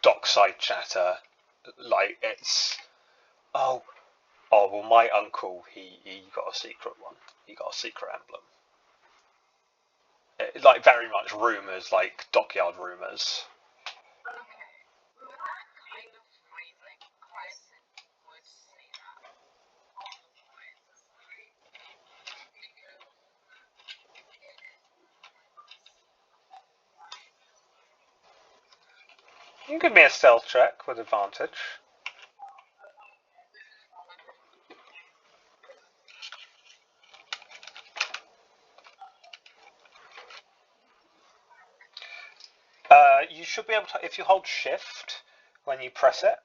dockside chatter, like it's well, my uncle he got a secret one. He got a secret emblem. Like very much rumours, like dockyard rumours. Okay. With that kind of phrasing, Hyacinth would say that. You can give me a stealth check with advantage. You should be able to, if you hold shift when you press it.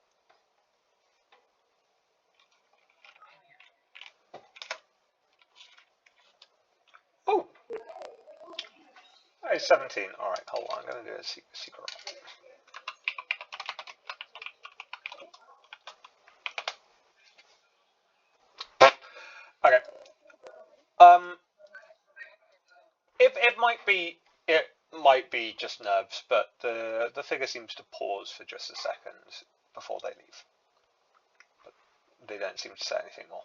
Oh, 17. All right, hold on. I'm going to do a secret roll. Okay. It might be just nerves, but the figure seems to pause for just a second before they leave. But they don't seem to say anything more.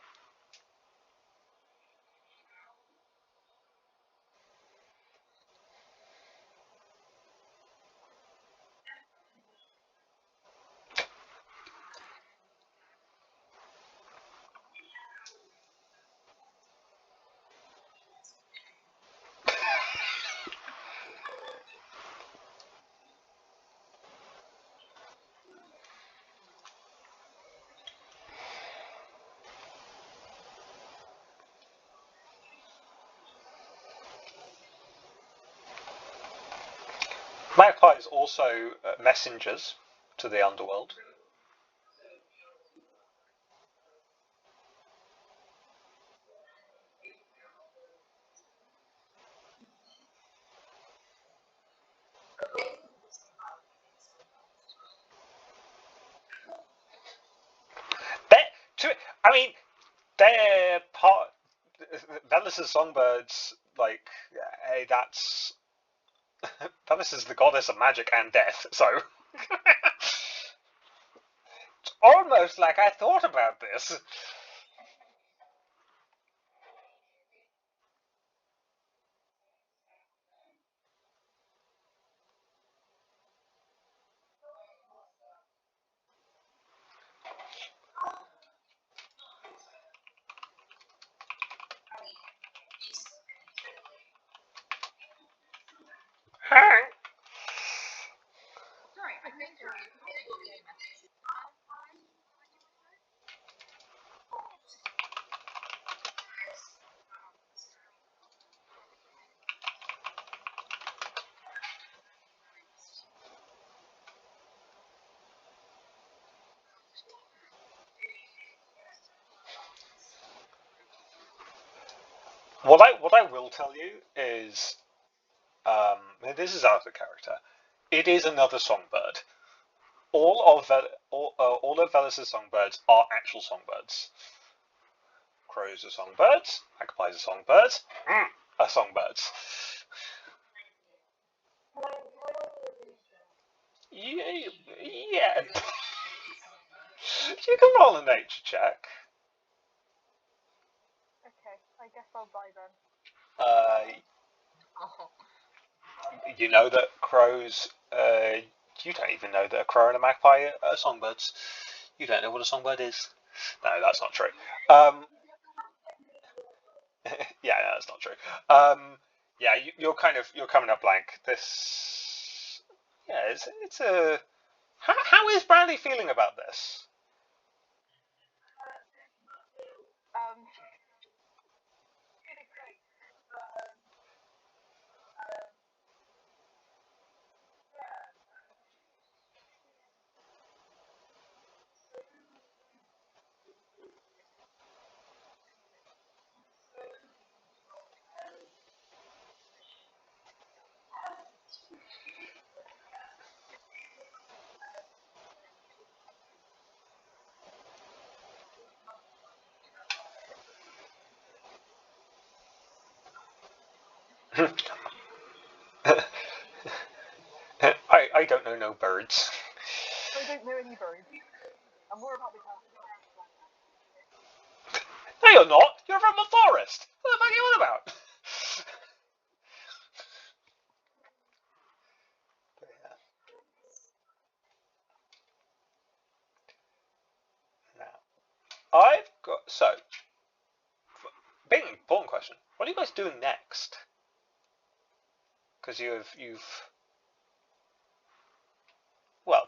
Magpies also messengers to the underworld. I mean, they're part. Velus's songbirds, like, hey, that's Velus is the goddess of magic and death, so it's almost like I thought about this. Sorry, I think you're What I will tell you is, this is out of character. It is another songbird. All of Velus's songbirds are actual songbirds. Crows are songbirds. Magpies are songbirds. Are songbirds. Yeah. You can roll a nature check. okay. I guess I'll buy them. Oh. You know that crows. You don't even know that a crow and a magpie are songbirds. You don't know what a songbird is. No, that's not true. Yeah, no, that's not true. Yeah, you're coming up blank. This, yeah, it's a. How is Brandy feeling about this? Um, I don't know no birds. I don't know any birds. I'm more about the castle. No, you're not. You're from the forest. What the fuck are you on about? Now, I've got big important question. What are you guys doing next? Because you've well,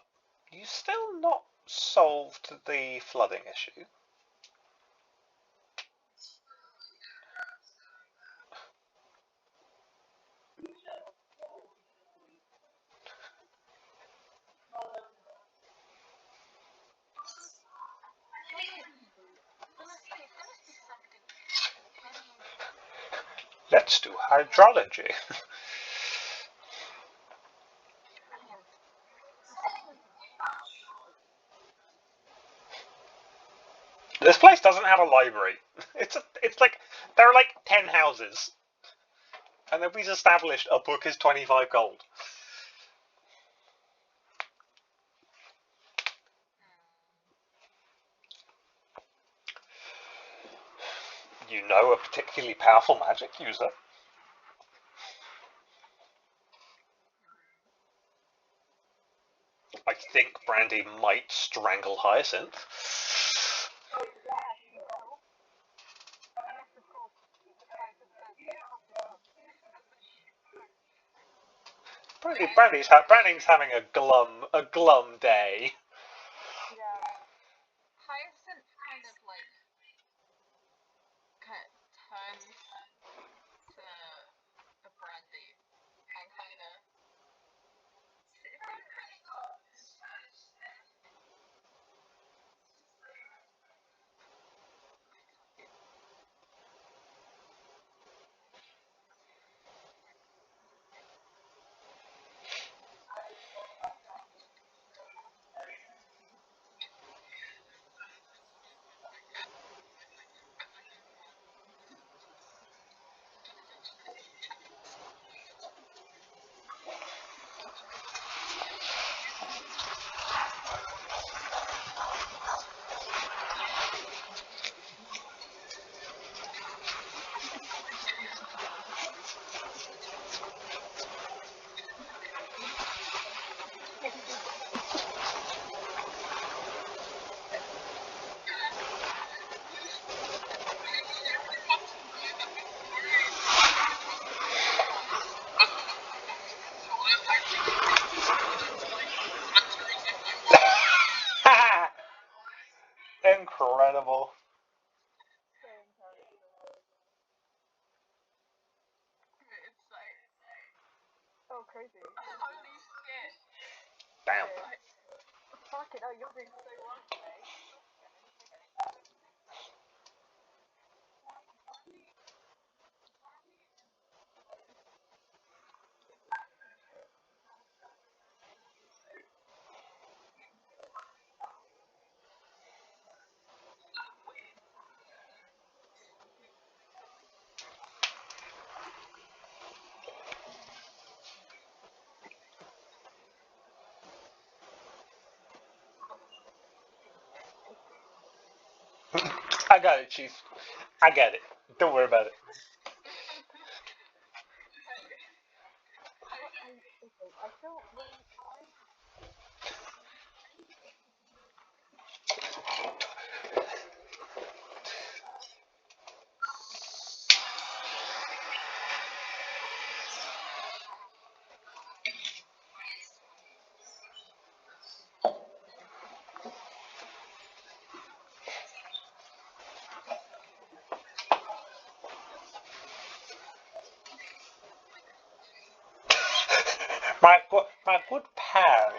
you still not solved the flooding issue. Let's do hydrology. This place doesn't have a library. It's like there are like 10 houses, and then we've established a book is 25 gold. You know a particularly powerful magic user. I think Brandy might strangle Hyacinth. Brandy's having a glum day. Yeah. Hyacinth kind of like turns to a brandy and kind of Incredible. it's like oh crazy. Holy shit. Damn. Fuck it, oh you're doing so well today. I got it, Chief. I get it. Don't worry about it. I feel when my good pal.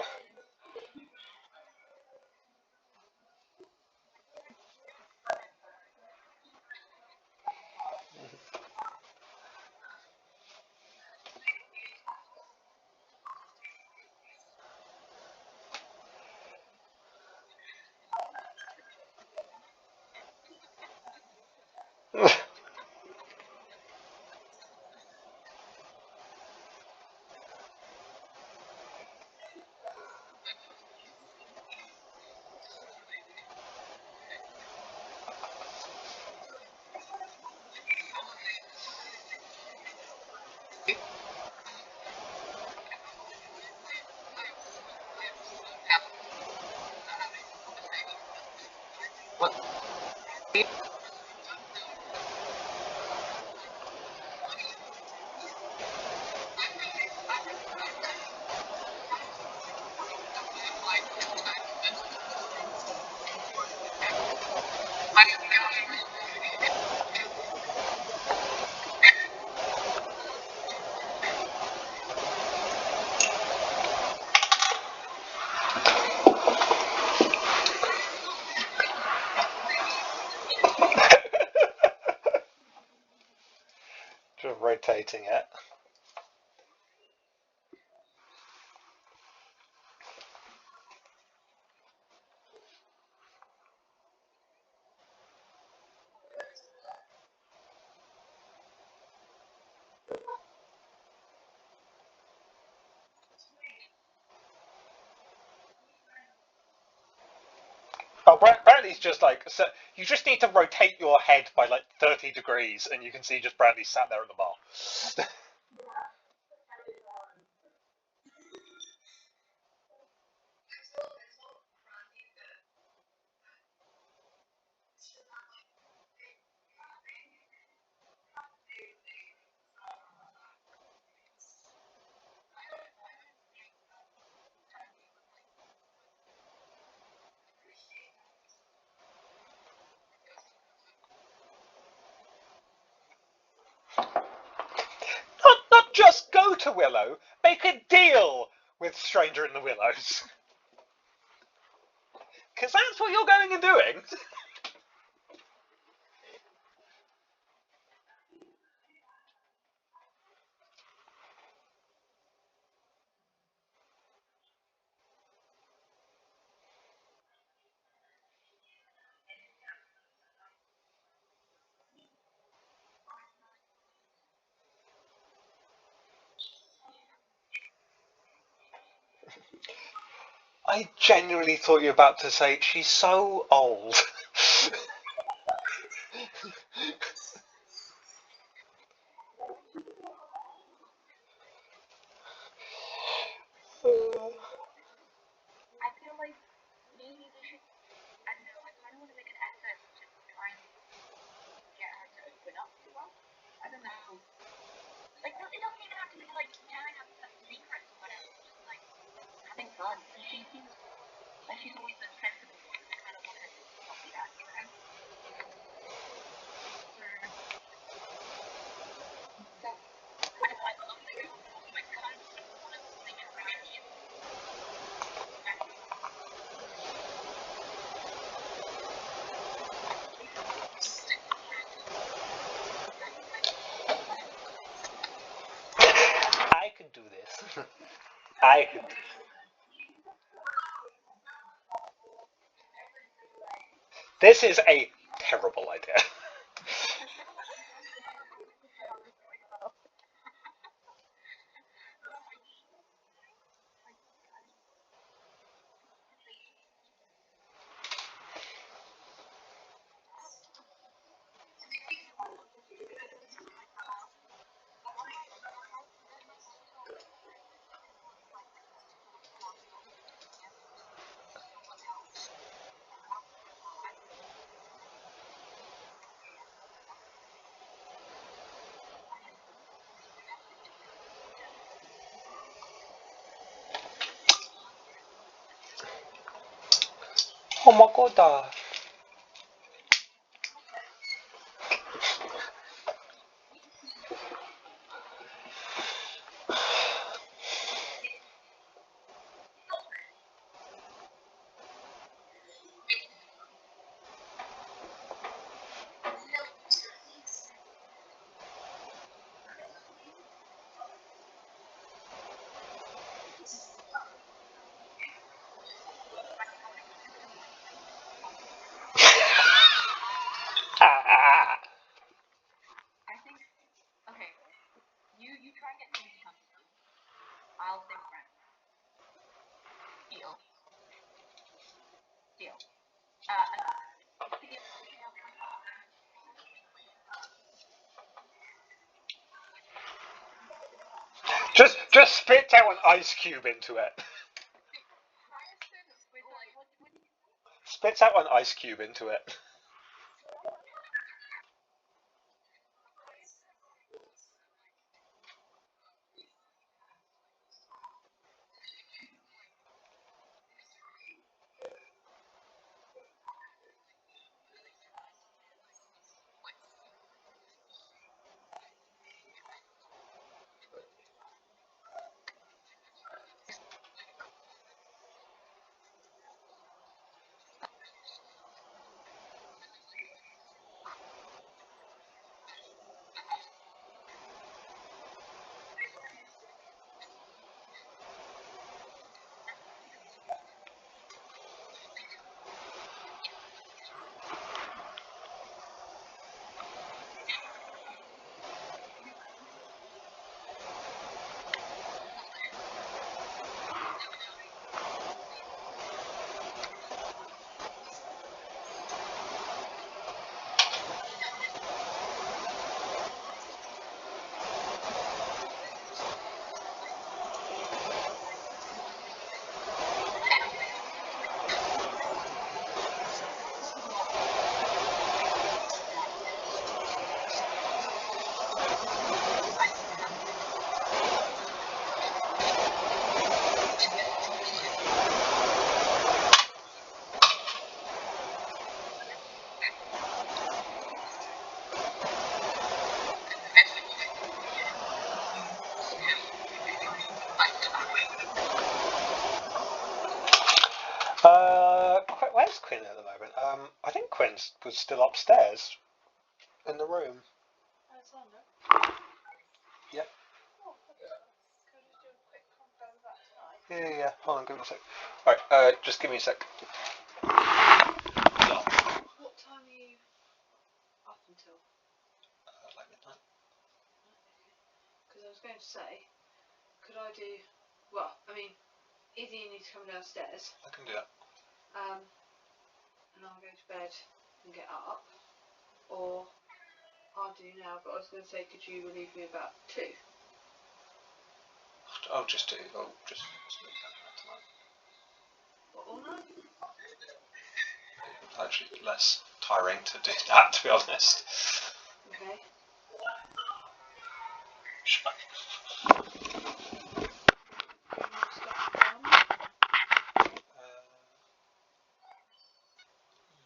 Just rotating it. Oh, Bradley's just like, so you just need to rotate your head by like 30 degrees, and you can see just Bradley sat there at the bar. Not just go to Willow, make a deal with Stranger in the Willows. Because that's what you're going and doing. I genuinely thought you were about to say, she's so old. I feel like maybe we should. I don't know. I kind of want to make an effort to try and get her to open up to us. I don't know. Like, no, it doesn't even have to be like telling us some secrets or whatever. Just like having fun. She seems like she's always the sensible one. I kind of want her to not be that, you know? So, I don't know. I love the girl, but also I kind of want to make her very cute. I can do this. I can. This is a terrible idea. Oh my god. try and get him to come to me. I'll stay friends. Deal. Deal. Just spit out an ice cube into it. Spit out an ice cube into it. Where's Quinn at the moment? I think Quinn was still upstairs in the room. Yep. Yeah. Hold on, give me a sec. Alright, just give me a sec. What time are you up until? Like midnight. Because I was going to say, could I do... Well, I mean, either you need to come downstairs. I can do that. And I'll go to bed and get up. Or I'll do now, but I was going to say, could you relieve me about 2? I'll just do. Tonight. What, all night? It's actually less tiring to do that, to be honest. Okay.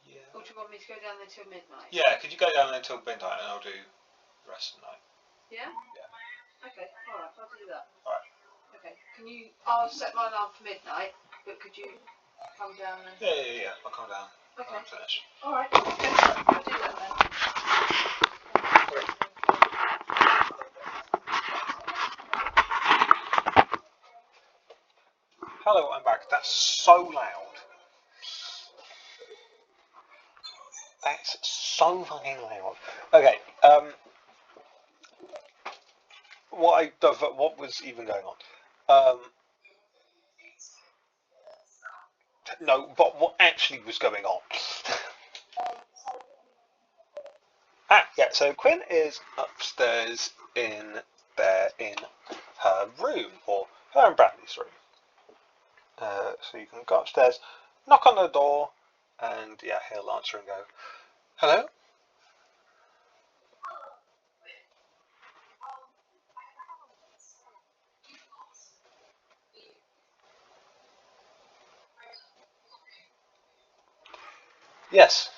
Yeah. Or do you want me to go down there till midnight? Yeah, could you go down there till midnight and I'll do the rest of the night? Yeah? Yeah. Okay, alright, I'll do that. Alright. Okay, I'll set my alarm for midnight, but could you come down and... Yeah, I'll come down. Okay. I'll finish. Alright, okay, I'll do that then. Hello, I'm back. That's so loud. That's so fucking loud. Okay, what was even going on? No, but what actually was going on? Yeah, so Quinn is upstairs in her room, or her and Bradley's room. So you can go upstairs, knock on the door, and yeah, he'll answer and go, "Hello?" Yes.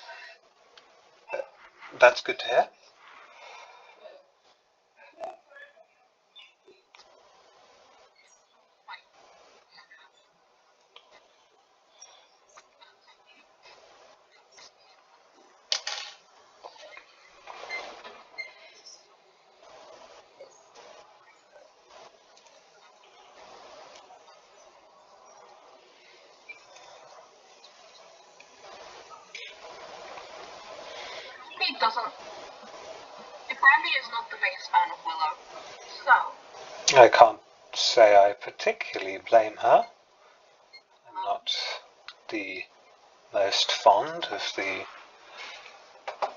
That's good to hear. He doesn't. Brandy is not the biggest fan of Willow, so I can't say I particularly blame her. I'm not the most fond of the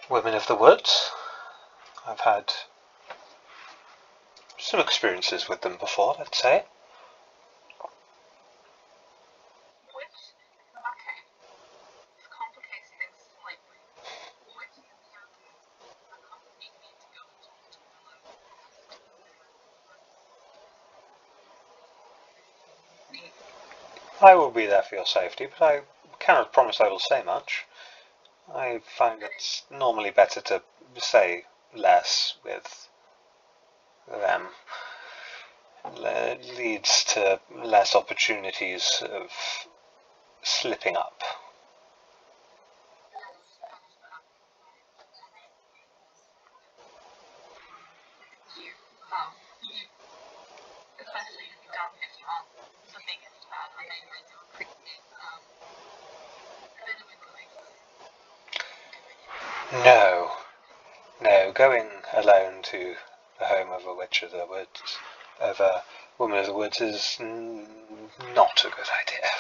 women of the woods. I've had some experiences with them before, let's say. Which, okay, this complicates things slightly. Which of you accompanied me to go and talk to Elebus? Me. I will be there for your safety, but I cannot promise I will say much. I find it's normally better to say less with them. Leads to less opportunities of slipping up. You, especially if you aren't the biggest fan, I do appreciate a bit of advice. No, going alone to the home of a witch of the woods, of a woman of the woods, is not a good idea.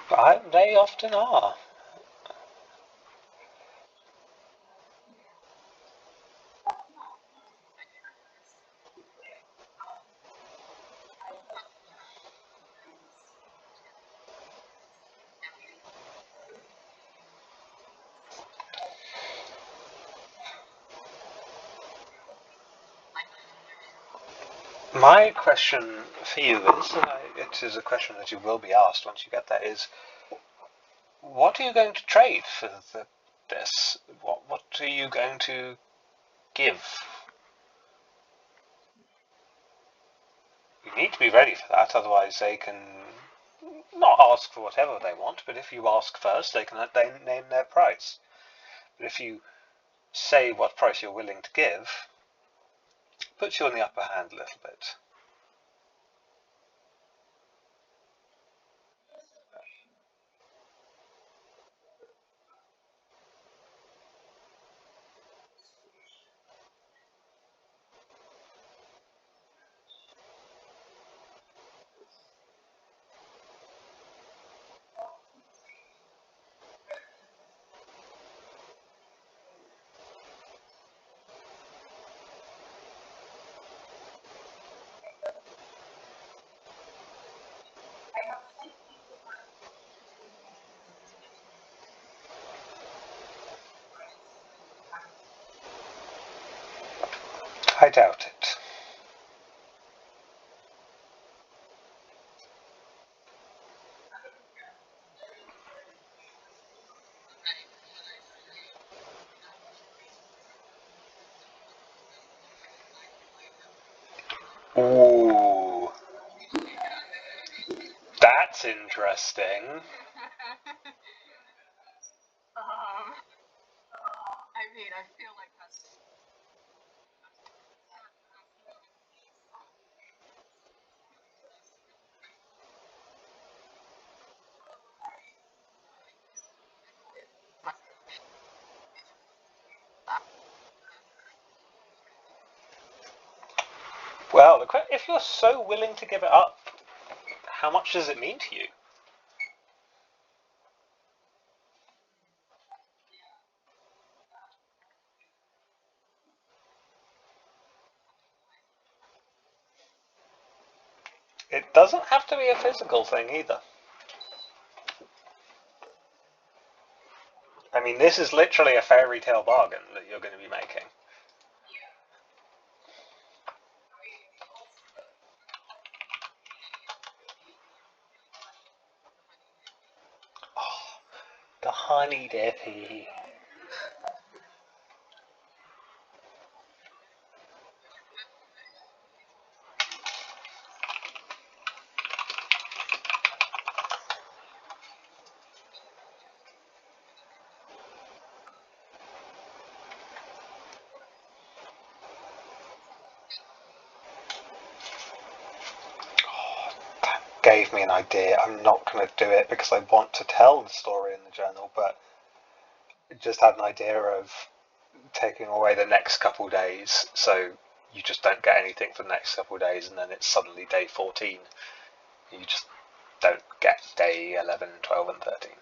But they often are. My question for you is, and it is a question that you will be asked once you get there, is what are you going to trade for this? What are you going to give? You need to be ready for that, otherwise they can not ask for whatever they want, but if you ask first, they name their price. But if you say what price you're willing to give, it puts you on the upper hand a little bit. I doubt it. Ooh, that's interesting. I mean, I feel like that's. Well, if you're so willing to give it up, how much does it mean to you? It doesn't have to be a physical thing either. I mean, this is literally a fairy tale bargain that you're going to be making. Oh, the honey dippy. Gave me an idea. I'm not going to do it because I want to tell the story in the journal, but I just had an idea of taking away the next couple days, so you just don't get anything for the next couple of days, and then it's suddenly day 14. You just don't get day 11, 12, and 13.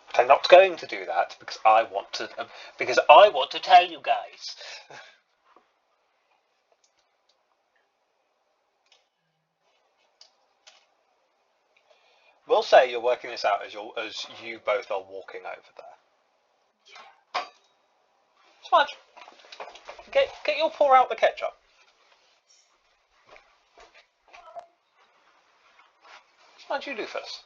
But I'm not going to do that because I want to tell you guys. We'll say you're working this out as you both are walking over there. Smudge, get your pour out the ketchup. Smudge, you do first.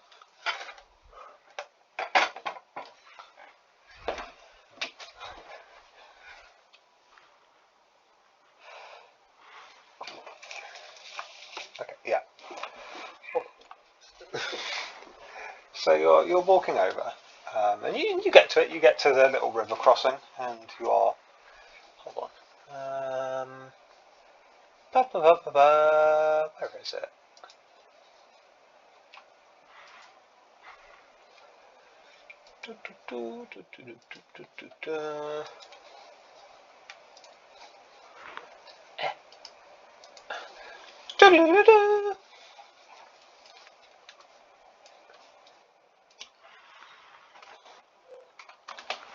Okay, yeah. So you're walking over, and you get to it. You get to the little river crossing, and you are. Hold on. Where is it?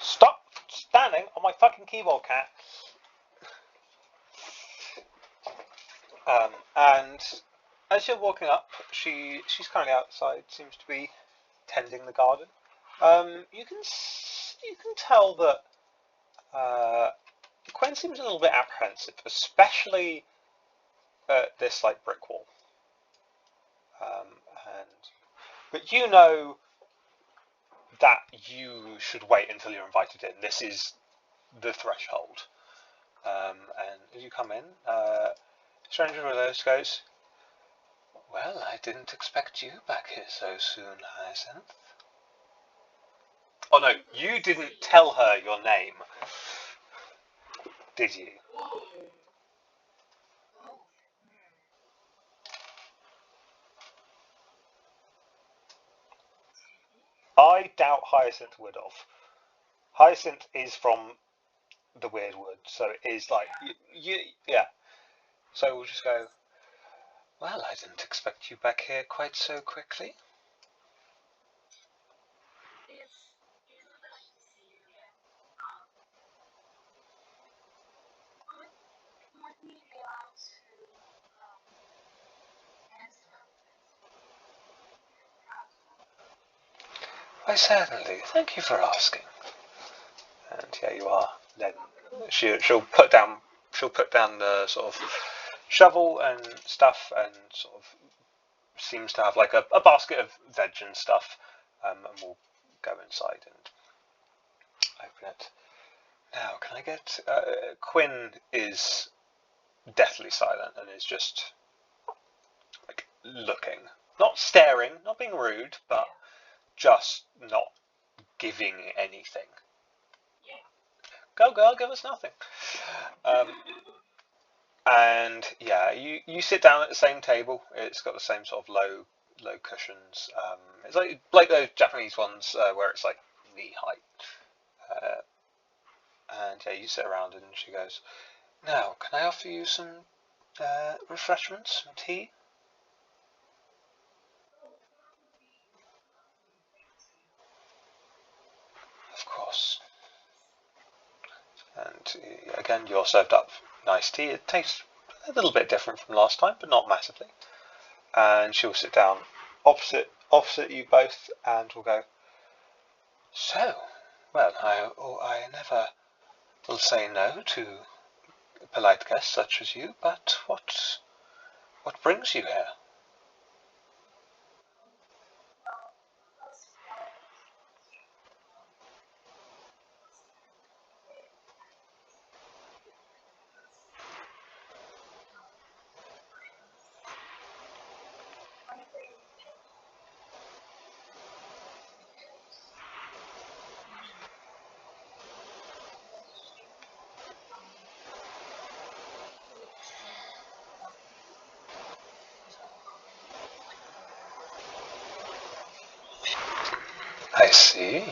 Stop standing on my fucking keyboard, cat. And as you're walking up, she's currently outside. Seems to be tending the garden. You can tell that Gwen seems a little bit apprehensive, especially at this like brick wall. But you know that you should wait until you're invited in. This is the threshold. And as you come in, Stranger Willows goes, "Well, I didn't expect you back here so soon, Hyacinth." Oh no, you didn't tell her your name, did you? I doubt Hyacinth would have. Hyacinth is from the Weird Wood, so it is like, yeah. So we'll just go, "Well, I didn't expect you back here quite so quickly." "Why, certainly. Thank you for asking." And yeah, you are. Then she'll put down the sort of shovel and stuff, and sort of seems to have like a basket of veg and stuff, and we'll go inside and open it. Now, can I get Quinn is deathly silent and is just like looking, not staring, not being rude, but just not giving anything. Go girl, give us nothing. And yeah, you sit down at the same table. It's got the same sort of low cushions. It's like those Japanese ones where it's like knee height. And yeah, you sit around and she goes, "Now, can I offer you some refreshments, some tea?" "Of course." And again, you're served up nice tea. It tastes a little bit different from last time, but not massively. And she'll sit down opposite you both, and will go, "So, well, I never will say no to polite guests such as you, but what brings you here?" I see.